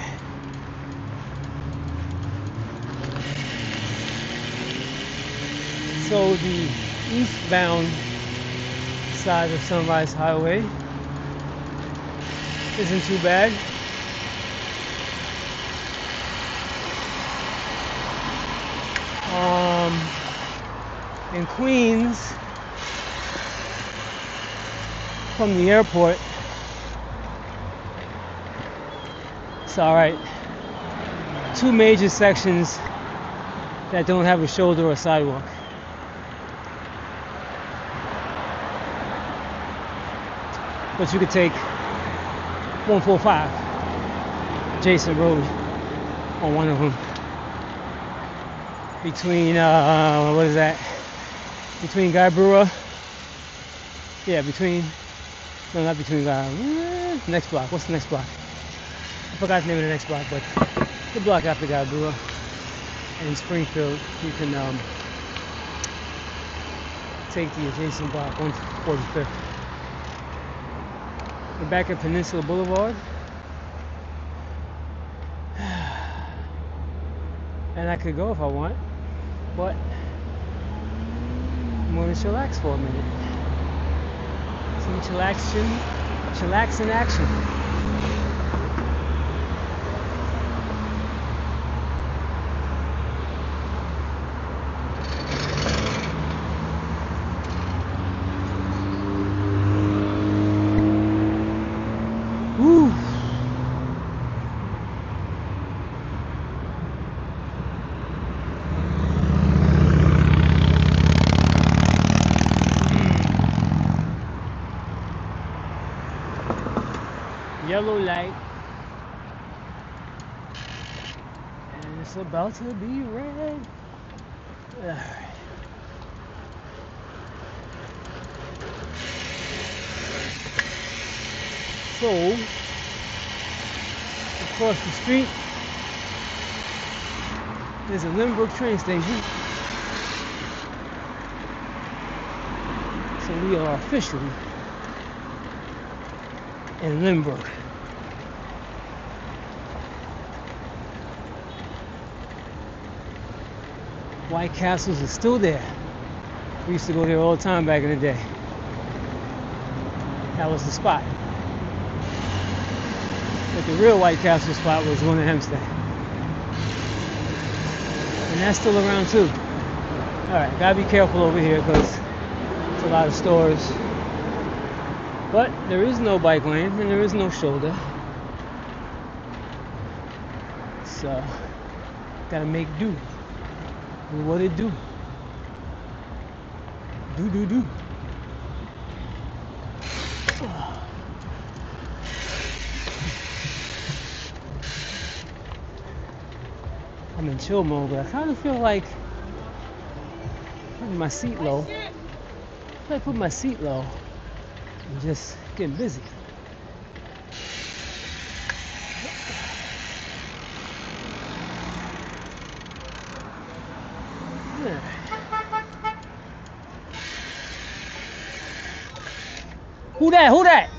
So the eastbound side of Sunrise Highway isn't too bad. In Queens, from the airport, it's alright. Two major sections that don't have a shoulder or sidewalk. But you could take 145 Jason Road on one of them. Between, what is that? Between Guy Brewer. Yeah, no, not between Guy. Next block. What's the next block? I forgot the name of the next block, but the block after Guy Brewer. And in Springfield, you can take the adjacent block, 145th. We're back at Peninsula Boulevard. And I could go if I want, but I'm going to chillax for a minute. Some chillax in action. Woo! yellow light. And it's about to be red. Alright. So, across the street, there's a Lynbrook train station. So we are officially in Lynbrook. White Castles is still there. We used to go there all the time back in the day. That was the spot. But the real White Castle spot was one in Hempstead. And that's still around too. Alright, gotta be careful over here because there's a lot of stores. But there is no bike lane and there is no shoulder. So, gotta make do with what it do. Do. I'm in chill mode, but I kind of feel like putting my seat low. I put my seat low and just getting busy. Yeah. Who that? Who that?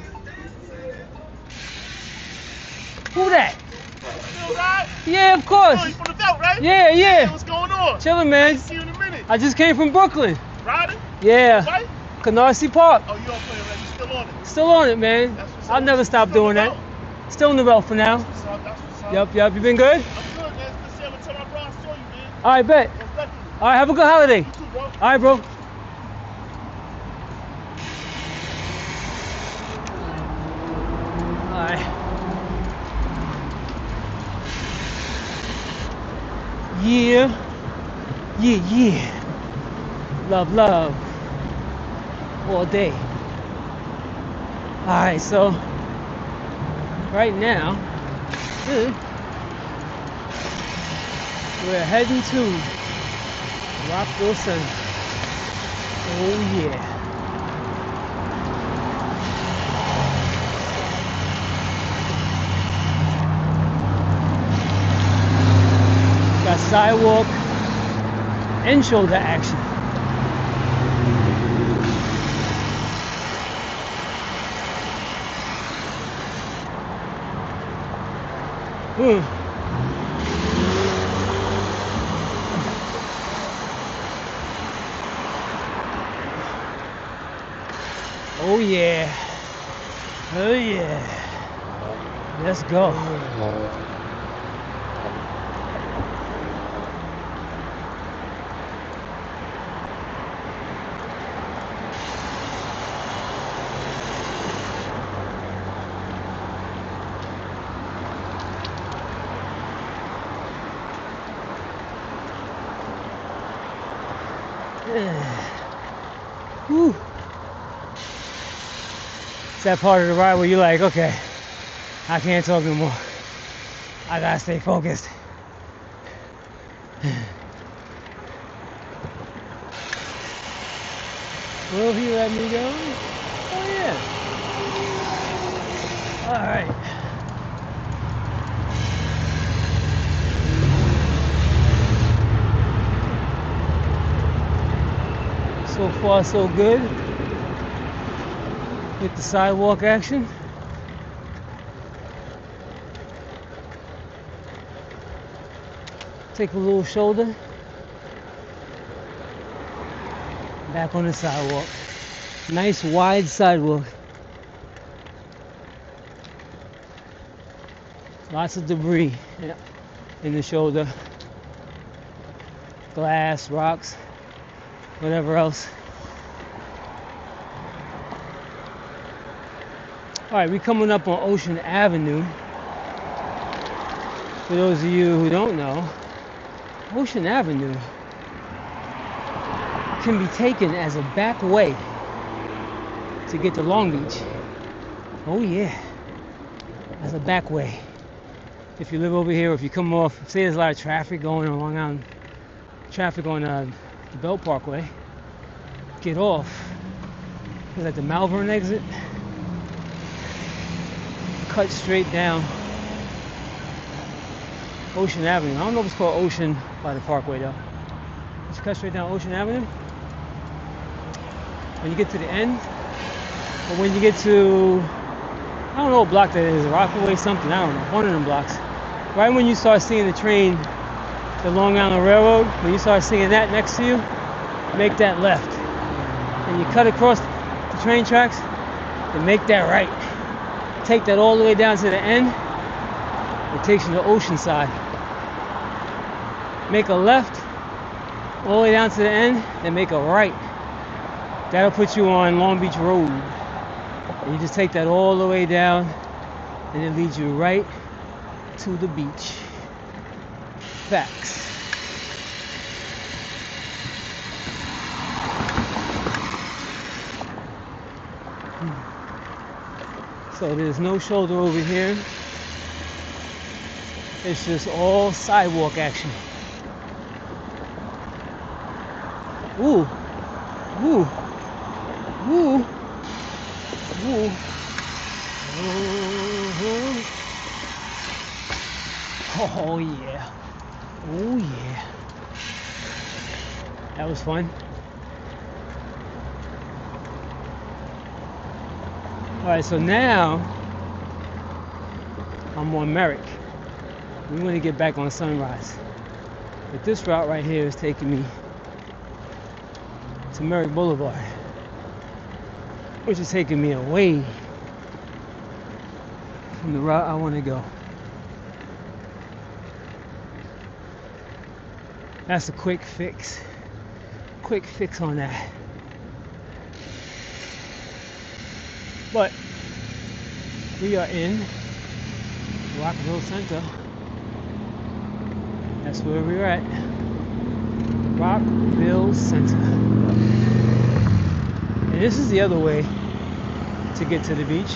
Who that? Still ride? Yeah, of course. Oh, you from the Belt, right? Yeah. Hey, what's going on? Chillin', man. See you in a minute. I just came from Brooklyn. Riding? Yeah. Right? Canarsie Park. Oh, you don't play with that. You still on it? Still on it, man. That's what's I'll up. never stop Still doing on the that. Belt? Still in the belt for now. That's what's up. That's what's up. Yep. You been good? I'm good, man. It's the same until my bro I saw you, man. All right, bet. Most definitely. All right, have a good holiday. You too, bro. All right, bro. All right. Yeah. Love. All day. All right, so right now, we're heading to Rockville Center. Oh yeah. Got sidewalk and shoulder action. Oh yeah. Let's go. Whew. It's that part of the ride where you're like, okay, I can't talk no more. I gotta stay focused. Will he let me go? Oh yeah. All right. So far, so good with the sidewalk action. Take a little shoulder. Back on the sidewalk. Nice wide sidewalk. Lots of debris in the shoulder. Glass, rocks, whatever else. All right, we're coming up on Ocean Avenue. For those of you who don't know, Ocean Avenue can be taken as a back way to get to Long Beach. Oh yeah. as a back way. If you live over here, or if you come off, say there's a lot of traffic going on Long Island, traffic on the Belt Parkway, get off. Is that the Malvern exit? Cut straight down Ocean Avenue. I don't know if it's called Ocean by the Parkway though. Just cut straight down Ocean Avenue. When you get to the end, or when you get to, I don't know what block that is, Rockville something, I don't know, one of them blocks. Right when you start seeing the train, the Long Island Railroad, when you start seeing that next to you, make that left. And you cut across the train tracks and make that right. Take that all the way down to the end. It takes you to Oceanside. Make a left all the way down to the end, then make a right. That'll put you on Long Beach Road. And you just take that all the way down, and it leads you right to the beach. Facts. So there's no shoulder over here. It's just all sidewalk action. Ooh. Ooh. Ooh. Ooh. Oh yeah. Oh yeah. That was fun. Alright, so now I'm on Merrick. We want to get back on Sunrise. But this route right here is taking me to Merrick Boulevard, which is taking me away from the route I want to go. That's a quick fix. Quick fix on that. But we are in Rockville Center. That's where we're at. Rockville Center. And this is the other way to get to the beach.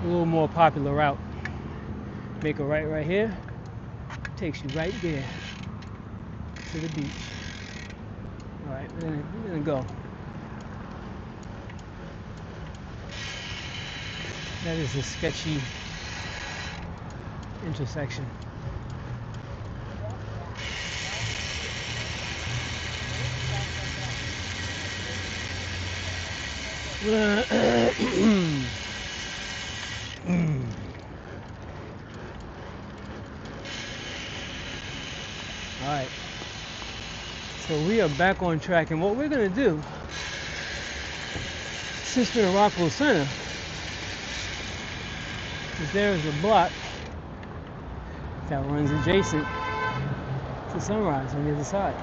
A little more popular route. Make a right here. Takes you right there to the beach. Alright, we're gonna go. That is a sketchy intersection. Alright, so we are back on track, and what we're going to do, since we're in Rockville Center, is there is a block that runs adjacent to Sunrise on the other side.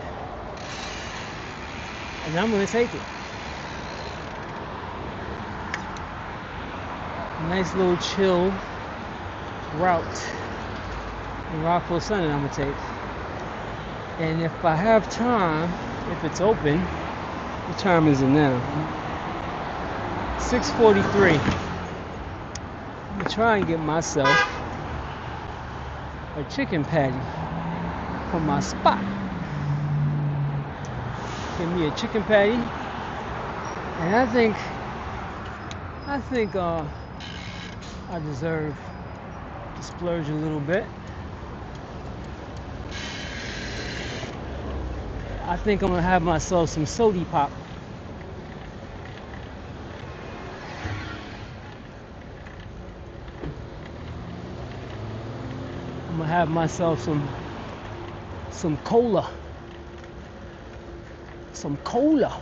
And I'm going to take it. A nice little chill route in Rockville Center I'm going to take. And if I have time, if it's open, what time is it now? 6:43. I'm going to try and get myself a chicken patty from my spot. Give me a chicken patty. And I think I deserve to splurge a little bit. I think I'm gonna have myself some sody pop. I'm gonna have myself some cola. Some cola.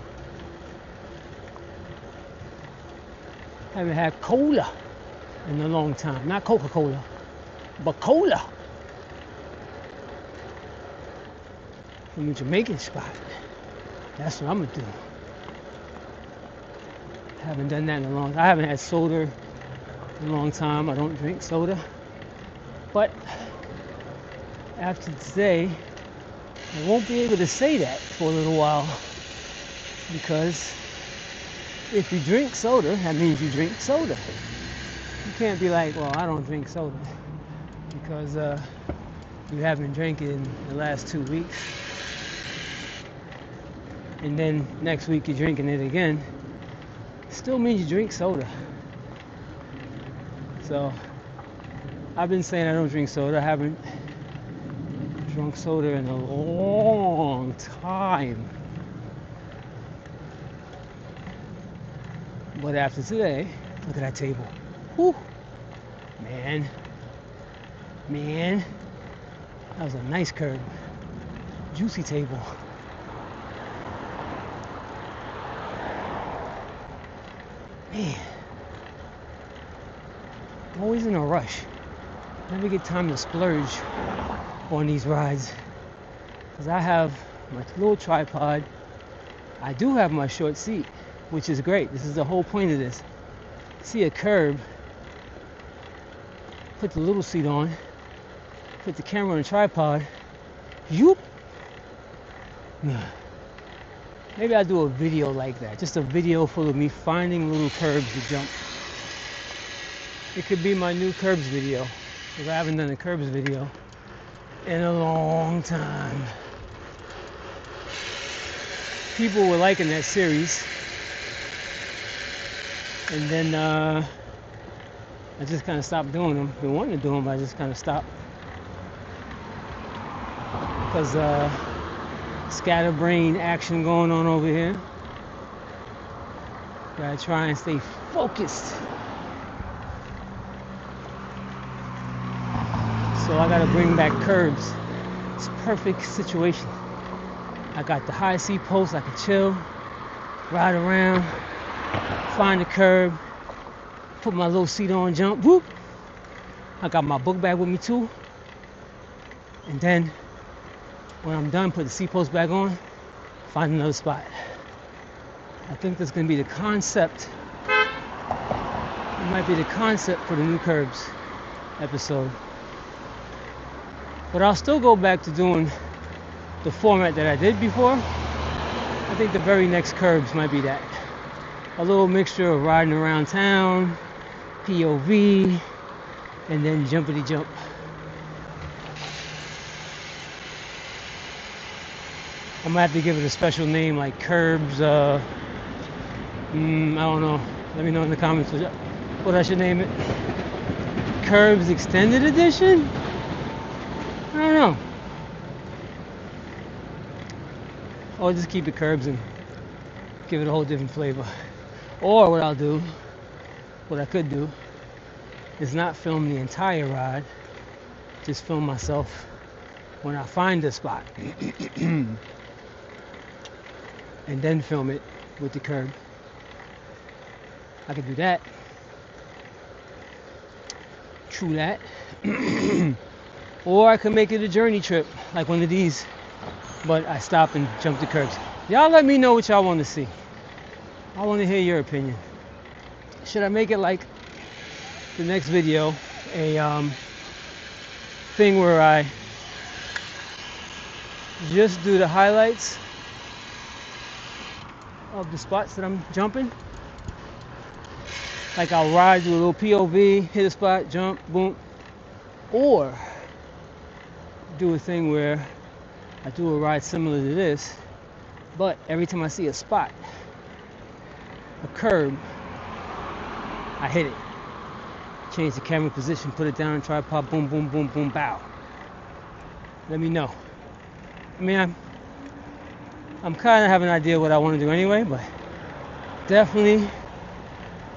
Haven't had cola in a long time. Not Coca-Cola, but cola. From the Jamaican spot. That's what I'm gonna do. Haven't done that in a long time. I haven't had soda in a long time. I don't drink soda. But after today, I won't be able to say that for a little while. Because if you drink soda, that means you drink soda. You can't be like, well, I don't drink soda because you haven't drank it in the last 2 weeks, and then next week you're drinking it again. Still means you drink soda. So I've been saying I don't drink soda. I haven't drunk soda in a long time. But after today, look at that table. Whew. Man, that was a nice curb. Juicy table. Man, I'm always in a rush. Never get time to splurge on these rides. Because I have my little tripod. I do have my short seat, which is great. This is the whole point of this. See a curb, put the little seat on, put the camera on the tripod. Yoop! Maybe I'll do a video like that. Just a video full of me finding little curbs to jump. It could be my new curbs video, because I haven't done a curbs video in a long time. People were liking that series. And then I just kind of stopped doing them. Been wanting to do them, but I just kind of stopped. Because scatterbrain action going on over here. Gotta try and stay focused. So I gotta bring back curbs. It's a perfect situation. I got the high seat post. I can chill, ride around, find a curb, put my little seat on, jump, whoop. I got my book bag with me too. And then when I'm done, put the seat post back on, find another spot. I think that's gonna be the concept. It might be the concept for the new curbs episode. But I'll still go back to doing the format that I did before. I think the very next curbs might be that. A little mixture of riding around town, POV, and then jumpity jump. I might have to give it a special name like Curbs, I don't know. Let me know in the comments what I should name it. Curbs Extended Edition? I don't know. Or just keep it Curbs and give it a whole different flavor. Or what I'll do, what I could do, is not film the entire ride, just film myself when I find a spot. And then film it with the curb. I could do that. True that. Or I could make it a journey trip, like one of these. But I stop and jump the curbs. Y'all let me know what y'all want to see. I want to hear your opinion. Should I make it like the next video, a thing where I just do the highlights of the spots that I'm jumping? Like I'll ride, do a little POV, hit a spot, jump, boom. Or do a thing where I do a ride similar to this, but every time I see a spot, a curb, I hit it. Change the camera position, put it down on tripod, boom, boom, boom, boom, bow. Let me know. I mean, I'm kind of having an idea what I want to do anyway, but definitely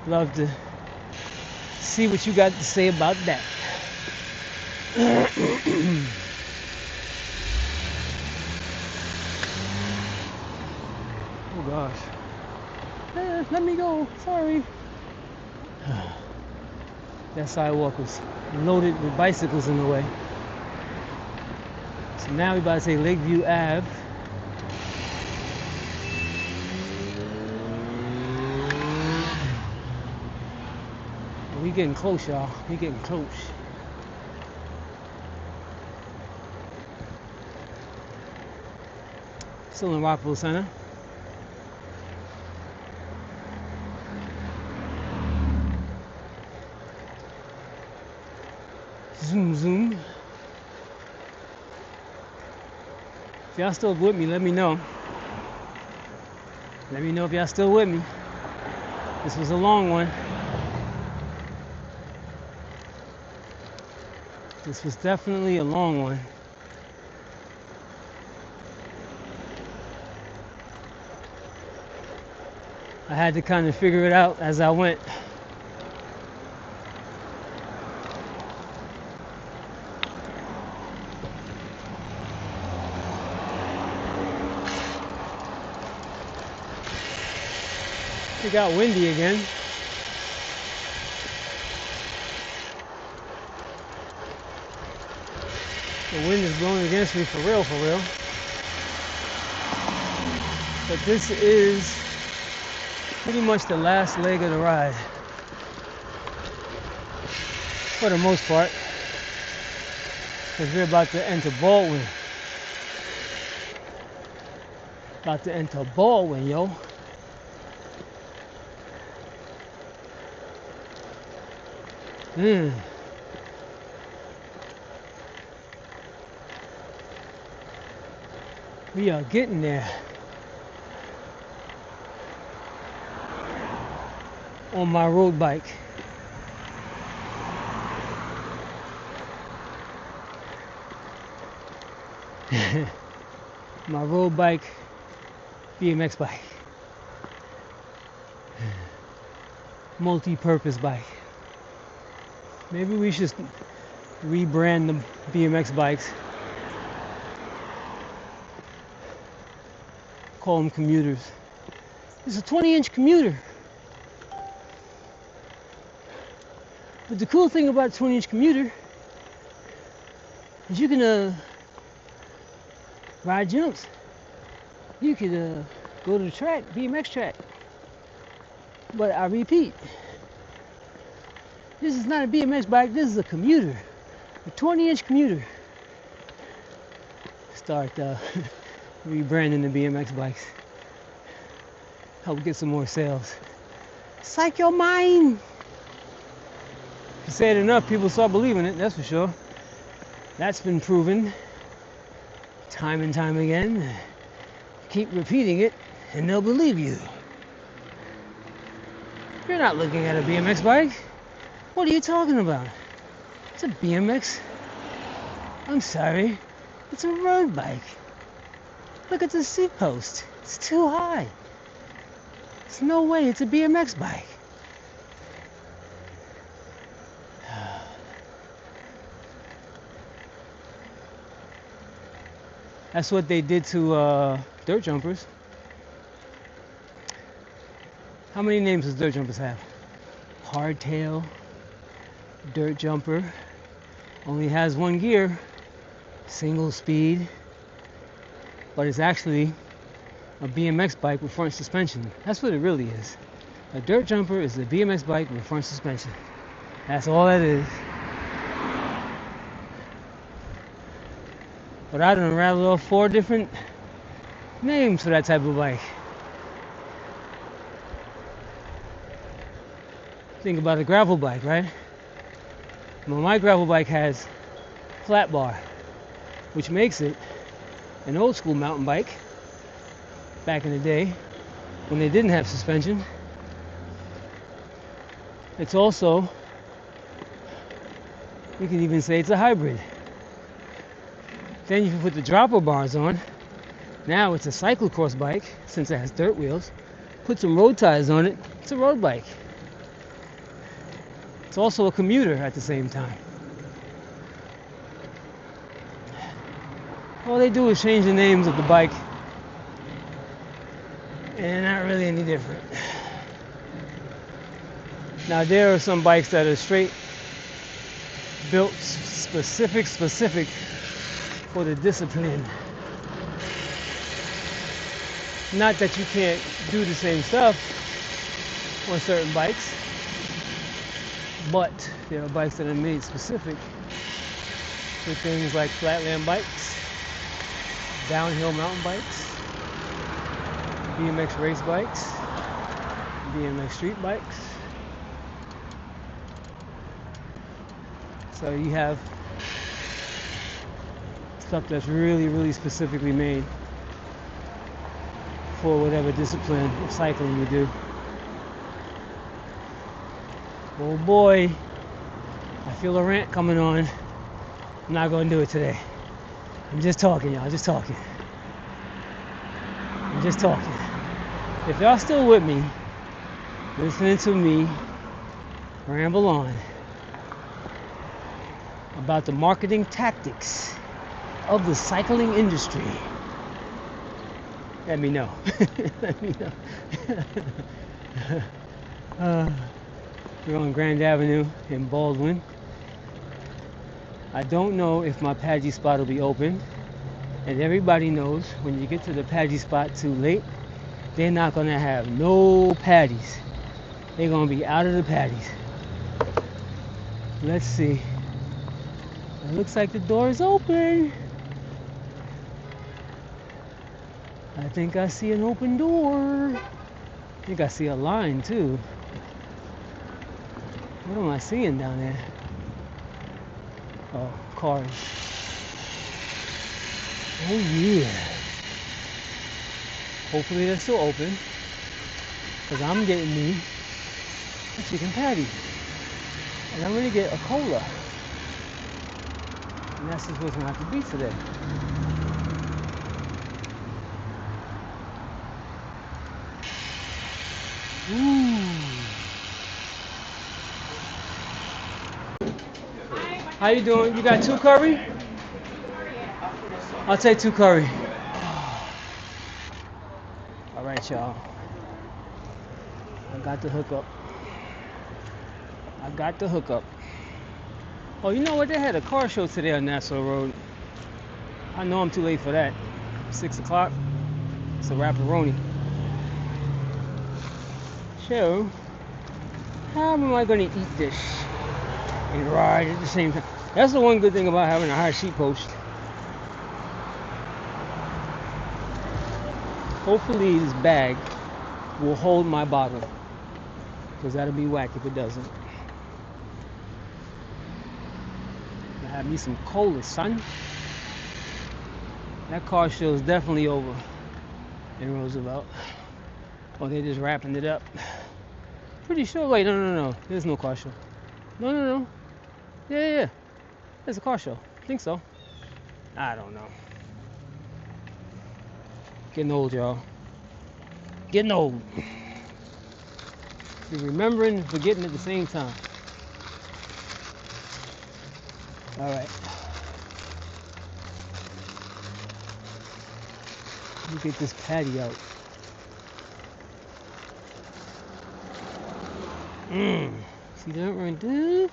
love to see what you got to say about that. Oh gosh. Let me go. Sorry. That sidewalk was loaded with bicycles in the way. So now we're about to take Lakeview Ave. We getting close, y'all. We getting close. Still in Rockville Center. If y'all still with me, let me know. Let me know if y'all still with me. This was a long one. This was definitely a long one. I had to kind of figure it out as I went. It got windy again. The wind is blowing against me for real, for real. But this is pretty much the last leg of the ride. For the most part. Because we're about to enter Baldwin. About to enter Baldwin, yo. We are getting there. On my road bike. My road bike, BMX bike. Multi-purpose bike. Maybe we should rebrand the BMX bikes. Call them commuters. It's a 20-inch commuter. But the cool thing about a 20-inch commuter is you can ride jumps. You could go to the track, BMX track. But I repeat, this is not a BMX bike, this is a commuter. A 20-inch commuter. Start rebranding the BMX bikes. Help get some more sales. Psych your mind! If you say it enough, people start believing it, that's for sure. That's been proven time and time again. Keep repeating it and they'll believe you. You're not looking at a BMX bike. What are you talking about? It's a BMX. I'm sorry. It's a road bike. Look at the seat post. It's too high. There's no way it's a BMX bike. That's what they did to dirt jumpers. How many names does dirt jumpers have? Hardtail, dirt jumper, only has one gear, single speed, but it's actually a BMX bike with front suspension. That's what it really is. A dirt jumper is a BMX bike with front suspension. That's all that is. But I done rattled off 4 different names for that type of bike. Think about a gravel bike, right? Well, my gravel bike has flat bar, which makes it an old school mountain bike back in the day when they didn't have suspension. It's also, you can even say it's a hybrid. Then you can put the dropper bars on. Now it's a cyclocross bike since it has dirt wheels. Put some road tires on it, it's a road bike. It's also a commuter at the same time. All they do is change the names of the bike, and not really any different. Now there are some bikes that are straight built specific for the discipline. Not that you can't do the same stuff on certain bikes, but there are bikes that are made specific for things like flatland bikes, downhill mountain bikes, BMX race bikes, BMX street bikes. So you have Stuff that's really, really specifically made for whatever discipline of cycling you do. Oh boy, I feel a rant coming on. I'm not going to do it today. I'm just talking, y'all, just talking. I'm just talking. If y'all still with me, listening to me ramble on about the marketing tactics of the cycling industry, let me know. Let me know. We're on Grand Avenue in Baldwin. I don't know if my Padgy spot will be open, and everybody knows when you get to the Padgy spot too late, they're not going to have no paddies. They're going to be out of the paddies. Let's see. It looks like the door is open. I think I see an open door. I think I see a line too. What am I seeing down there? Oh, cars. Oh yeah. Hopefully they're still open, because I'm getting me a chicken patty. And I'm going to get a cola. And that's just what's going to have to be today. Ooh. How you doing? You got 2 curry? I'll take 2 curry. All right, y'all. I got the hookup. I got the hookup. Oh, you know what? They had a car show today on Nassau Road. I know I'm too late for that. 6 o'clock. It's a wrap-a-roni. So, how am I going to eat this and ride at the same time? That's the one good thing about having a high seat post. Hopefully this bag will hold my bottle, because that'll be whack if it doesn't. I have me some cola, son. That car show is definitely over in Roosevelt. Oh, they're just wrapping it up. Pretty sure. Wait, no. There's no car show. No. Yeah. There's a car show. I think so. I don't know. Getting old, y'all. Getting old. You're remembering and forgetting at the same time. All right. Let me get this patty out. See that right there?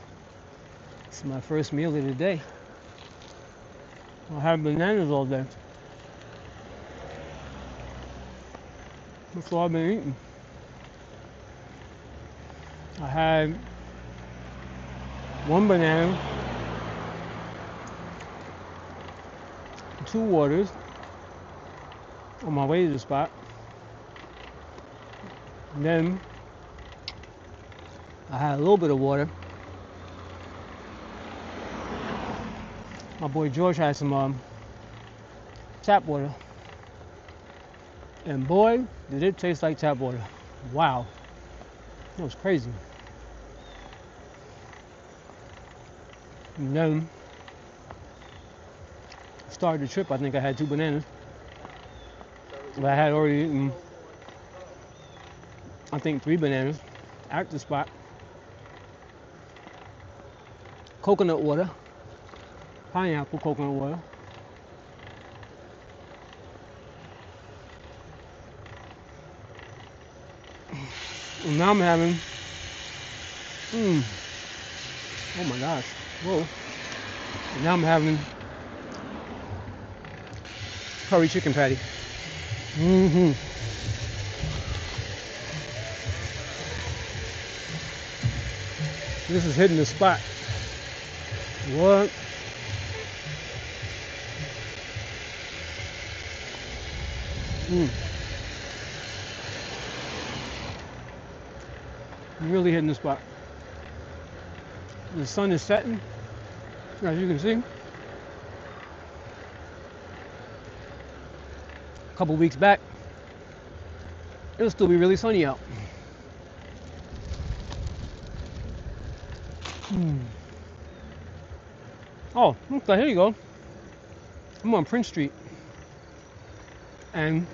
This is my first meal of the day. I'll have bananas all day. That's all I've been eating. I had 1 banana, 2 waters on my way to the spot. And then I had a little bit of water. My boy George had some tap water. And boy, did it taste like tap water. Wow. That was crazy. And then, started the trip, I think I had 2 bananas. But I had already eaten, I think 3 bananas at the spot. Coconut water. Pineapple coconut water. And now I'm having, oh my gosh, whoa. And now I'm having curry chicken patty. This is hitting the spot. What? Really hitting the spot. The sun is setting, as you can see. a couple weeks back, it'll still be really sunny out. Oh, okay, here you go. I'm on Prince Street. And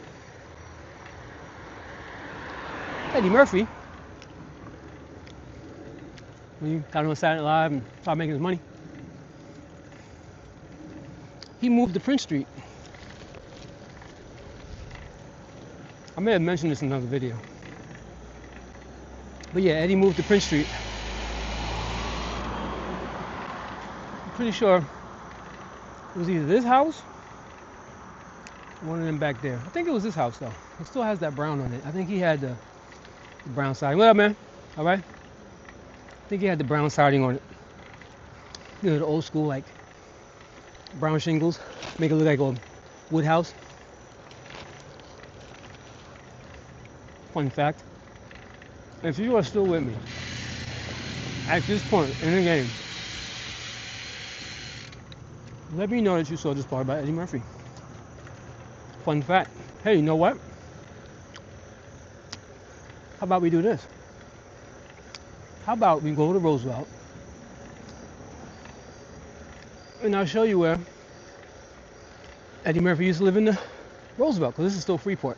Eddie Murphy, when he got on Saturday Night Live and started making his money, he moved to Prince Street. I may have mentioned this in another video. But yeah, Eddie moved to Prince Street. I'm pretty sure it was either this house or one of them back there. I think it was this house though. It still has that brown on it. I think he had the brown siding. What up, man? All right? I think he had the brown siding on it. You know, the old school, like, brown shingles. Make it look like a wood house. Fun fact. If you are still with me at this point in the game, let me know that you saw this part about Eddie Murphy. Fun fact. Hey, you know what? How about we do this? How about we go to Roosevelt and I'll show you where Eddie Murphy used to live in the Roosevelt, because this is still Freeport.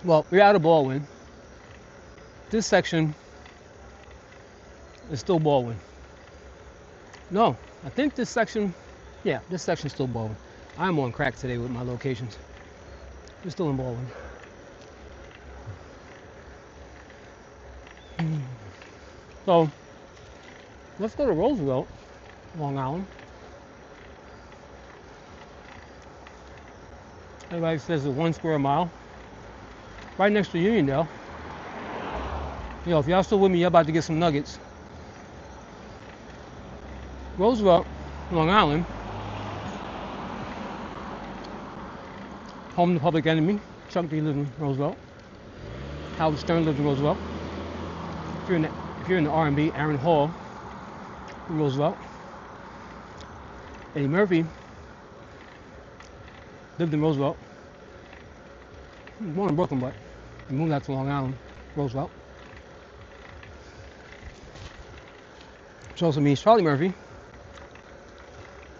Well, we're out of Baldwin. This section is still Baldwin. No, I think this section, yeah, this section's still Baldwin. I'm on crack today with my locations. We're still in Baldwin. So, let's go to Roosevelt, Long Island. Everybody says it's 1 square mile. Right next to Uniondale. You know, if y'all still with me, y'all about to get some nuggets. Roosevelt, Long Island. Home to Public Enemy. Chuck D lived in Roosevelt. Howard Stern lived in Roosevelt. If you're in the R&B, Aaron Hall in Roosevelt. Eddie Murphy lived in Roosevelt. He was born in Brooklyn, but he moved out to Long Island, Roosevelt. Which also means Charlie Murphy,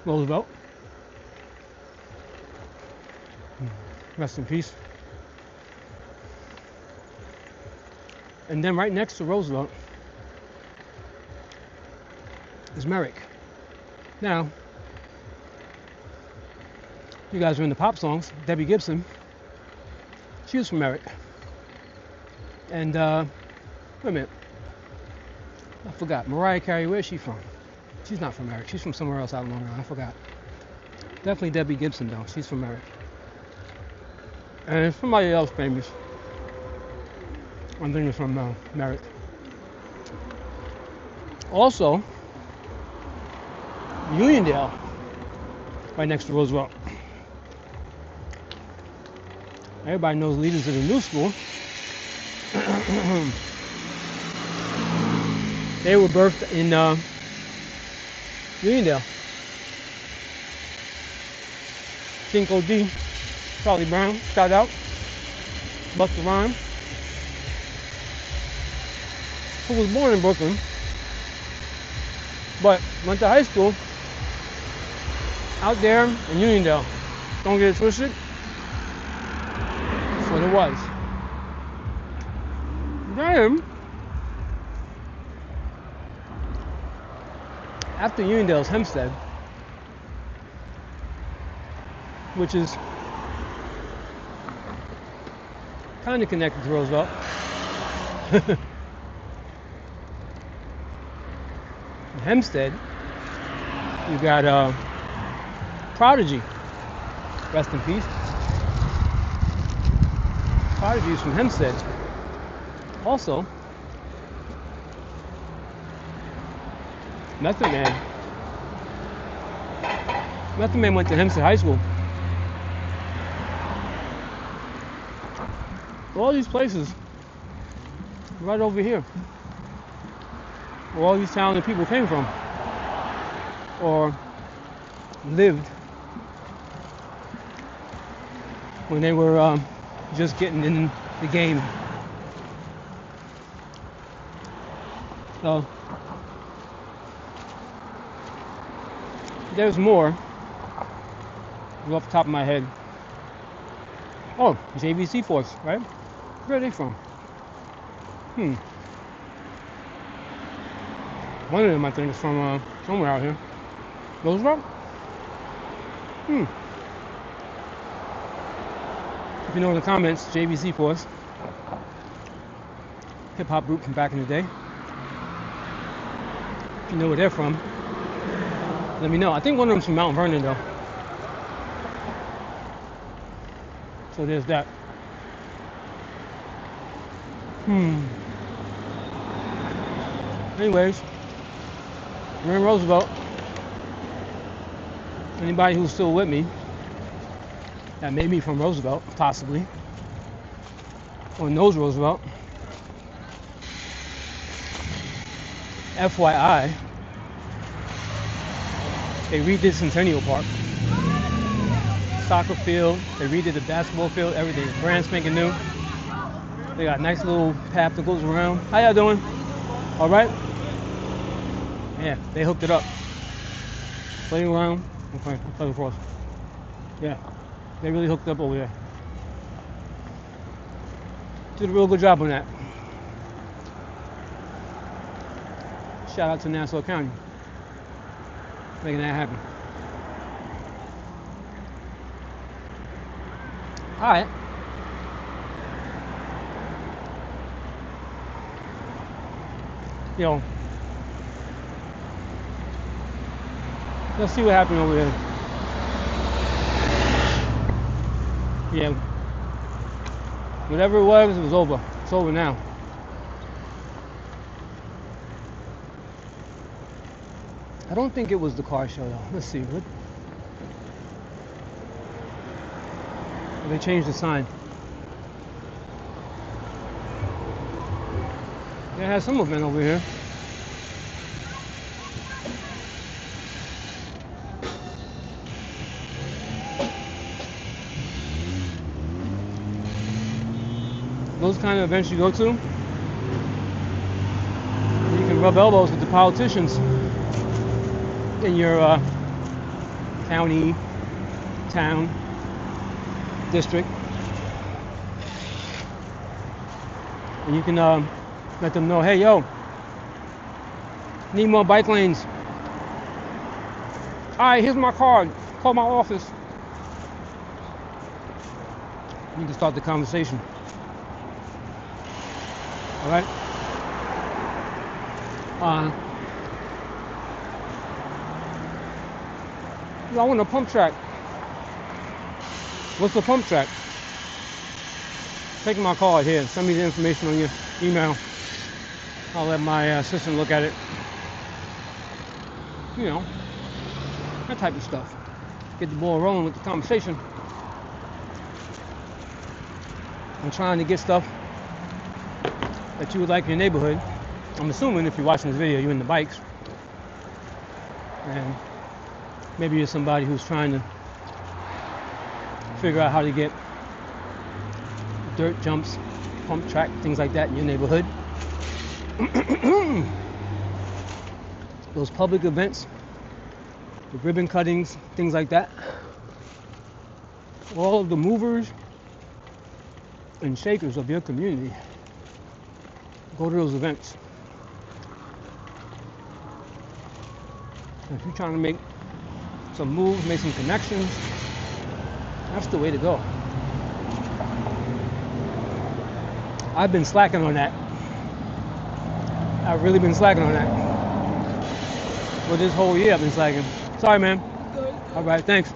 Roosevelt. Rest in peace. And then right next to Roosevelt is Merrick. Now, you guys are into pop songs. Debbie Gibson, she was from Merrick. And, wait a minute. I forgot. Mariah Carey, where's she from? She's not from Merrick. She's from somewhere else out in Long Island. I forgot. Definitely Debbie Gibson, though. She's from Merrick. And somebody else famous. I'm thinking from Merrick. Also, Uniondale, right next to Roosevelt. Everybody knows leaders of the new school. They were birthed in Uniondale. Cinco D, Charlie Brown, shout out. Busta Rhymes, who was born in Brooklyn, but went to high school out there in Uniondale. Don't get it twisted. That's what it was. Then, after Uniondale's Hempstead, which is kind of connected to Roosevelt. Hempstead, you got Prodigy, rest in peace. Prodigy is from Hempstead. Also, Method Man. Method Man went to Hempstead High School. All these places, right over here, where all these talented people came from, or lived. when they were just getting in the game. So there's more. Off the top of my head. Oh, JVC Force, right? Where are they from? One of them, I think, is from somewhere out here. Roosevelt? If you know in the comments, JVC Force. Hip-hop group from back in the day. If you know where they're from, let me know. I think one of them's from Mount Vernon, though. So there's that. Anyways, we're in Roosevelt. Anybody who's still with me, that may be from Roosevelt, possibly, or knows Roosevelt, FYI, they redid Centennial Park. Soccer field, they redid the basketball field, everything. Brand spanking new. They got a nice little path that goes around. How y'all doing? All right? Yeah, they hooked it up. Playing around. Okay, I'm playing across. Yeah, they really hooked up over there. Did a real good job on that. Shout out to Nassau County, making that happen. All right. Yo, let's see what happened over there. Yeah, whatever it was over. It's over now. I don't think it was the car show though. Let's see. What? They changed the sign. They had some event over here. Those kind of events you go to, you can rub elbows with the politicians in your county, town, district, and you can let them know, hey, yo, need more bike lanes. All right, here's my card. Call my office. You can start the conversation. All right. I want a pump track. What's the pump track? Take my card here. Send me the information on your email. I'll let my assistant look at it. You know, that type of stuff. Get the ball rolling with the conversation. I'm trying to get stuff that you would like in your neighborhood. I'm assuming if you're watching this video, you're into bikes. And maybe you're somebody who's trying to figure out how to get dirt jumps, pump track, things like that in your neighborhood. Those public events, the ribbon cuttings, things like that. All of the movers and shakers of your community, go to those events. If you're trying to make some moves, make some connections, that's the way to go. I've been slacking on that. I've really been slacking on that. For this whole year, I've been slacking. Sorry, man. Good. All right, thanks.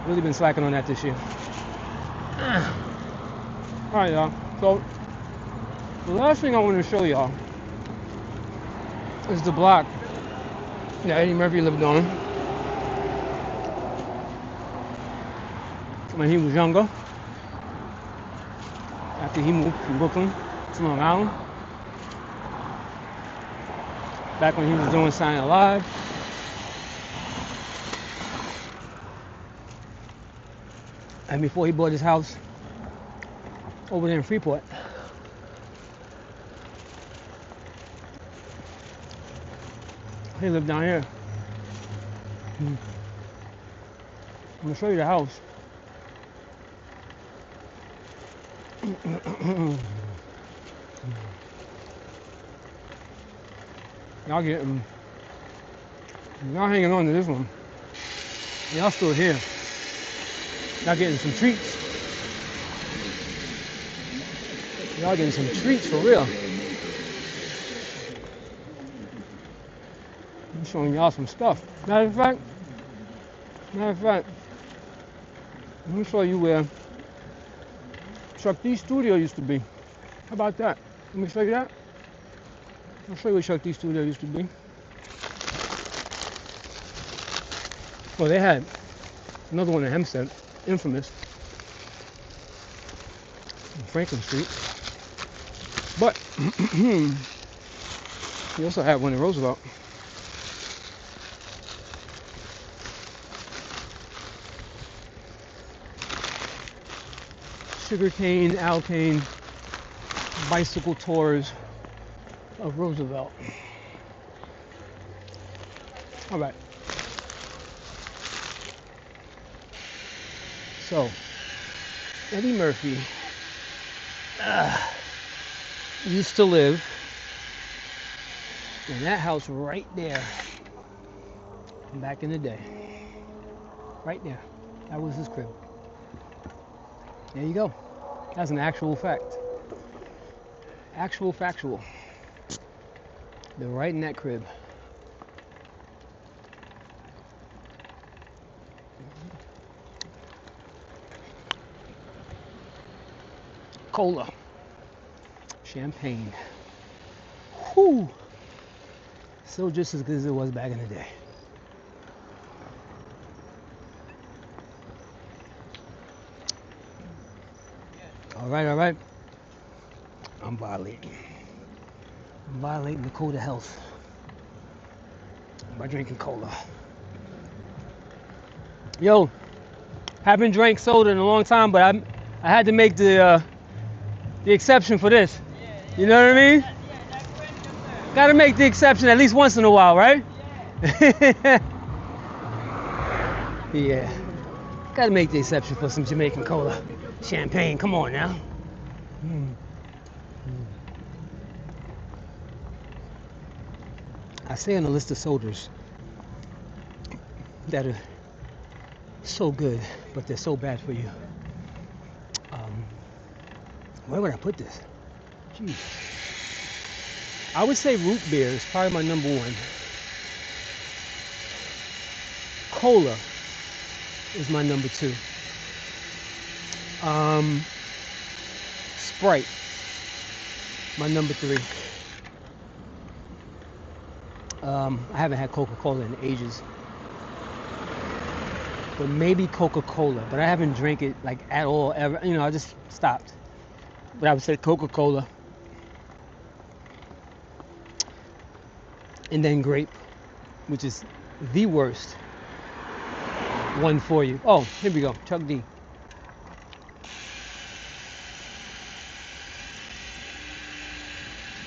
Really been slacking on that this year. All right, y'all. So, the last thing I want to show y'all is the block that Eddie Murphy lived on when he was younger, after he moved from Brooklyn to Long Island, back when he was doing Sign Alive. And before he bought his house over there in Freeport, he lived down here. I'm gonna show you the house. Y'all hanging on to this one. Y'all still here. Y'all getting some treats. Y'all getting some treats for real. I'm showing y'all some stuff. Matter of fact, let me show you where Chuck D Studio used to be. How about that? Let me show you that. I'll show you where Chuck D Studio used to be. Well, they had another one in Hempstead, infamous, on Franklin Street. But he also had one in Roosevelt. Sugarcane, Alcane, bicycle tours of Roosevelt. All right. So, Eddie Murphy used to live in that house right there back in the day. Right there. That was his crib. There you go. That's an actual fact. Actual factual. They're right in that crib. Cola. Champagne. Whew. Still just as good as it was back in the day. All right. I'm violating the code of health by drinking cola. Yo, haven't drank soda in a long time, but I had to make the exception for this. You know what I mean? Got to make the exception at least once in a while, right? Yeah. Got to make the exception for some Jamaican cola. Champagne, come on now. I say on the list of sodas that are so good, but they're so bad for you. Where would I put this? Jeez. I would say root beer is probably my number one. Cola is my number two. Sprite, my number three. I haven't had Coca-Cola in ages. But maybe Coca-Cola, but I haven't drank it like at all ever. You know, I just stopped. But I would say Coca-Cola. And then grape, which is the worst one for you. Oh, here we go, Chuck D.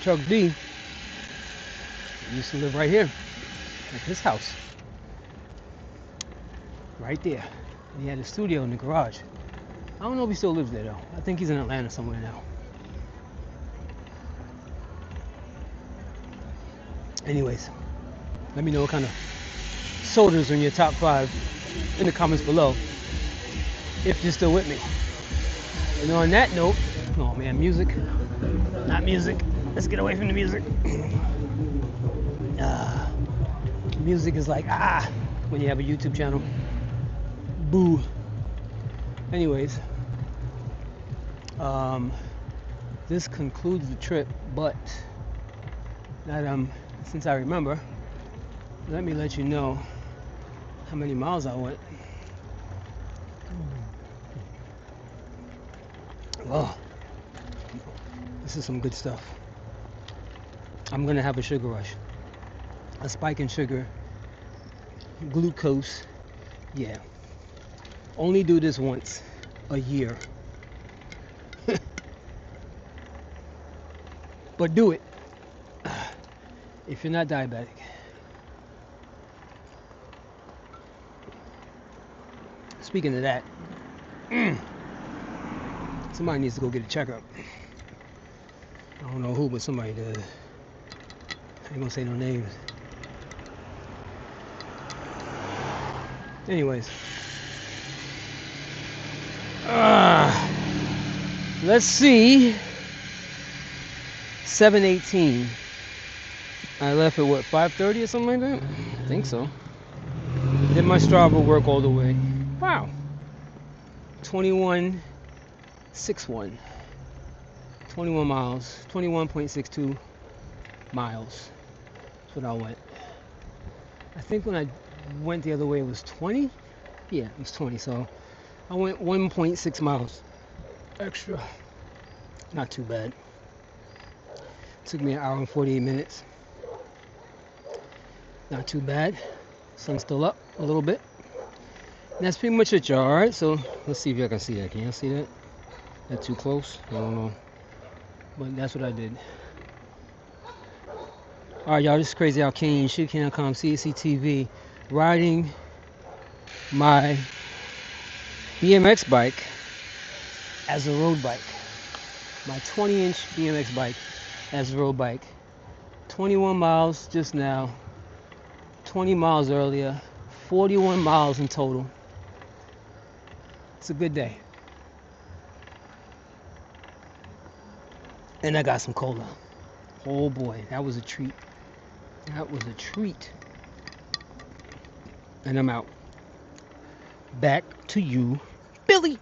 Chuck D used to live right here at his house. Right there. And he had a studio in the garage. I don't know if he still lives there though. I think he's in Atlanta somewhere now. Anyways, let me know what kind of sodas are in your top 5 in the comments below, if you're still with me. And on that note, oh man, music, not music. Let's get away from the music. Music is like, when you have a YouTube channel. Boo. Anyways, this concludes the trip, but that since I remember, let me let you know how many miles I went. Oh, this is some good stuff. I'm gonna have a sugar rush, a spike in sugar, glucose. Yeah, only do this once. a year. But do it if you're not diabetic. Speaking of that, somebody needs to go get a checkup. I don't know who, but somebody does. I ain't gonna say no names. Anyways, let's see. 7:18. I left at what, 5:30 or something like that? I think so. Did my Strava work all the way? Wow. 21.61. 21 miles. 21.62 miles. That's what I went. I think when I went the other way it was 20. Yeah, it was 20. So I went 1.6 miles extra. Not too bad. Took me an hour and 48 minutes. Not too bad. Sun's still up a little bit. And that's pretty much it, y'all. Alright, so let's see if y'all can see that. Can y'all see that? That too close? I don't know. But that's what I did. Alright, y'all, this is Crazy Out CAYNE, CAYNE.com, CACTV, riding my BMX bike as a road bike. My 20-inch BMX bike as a road bike. 21 miles just now, 20 miles earlier, 41 miles in total. It's a good day. And I got some cola. Oh boy, that was a treat. That was a treat. And I'm out. Back to you, Billy.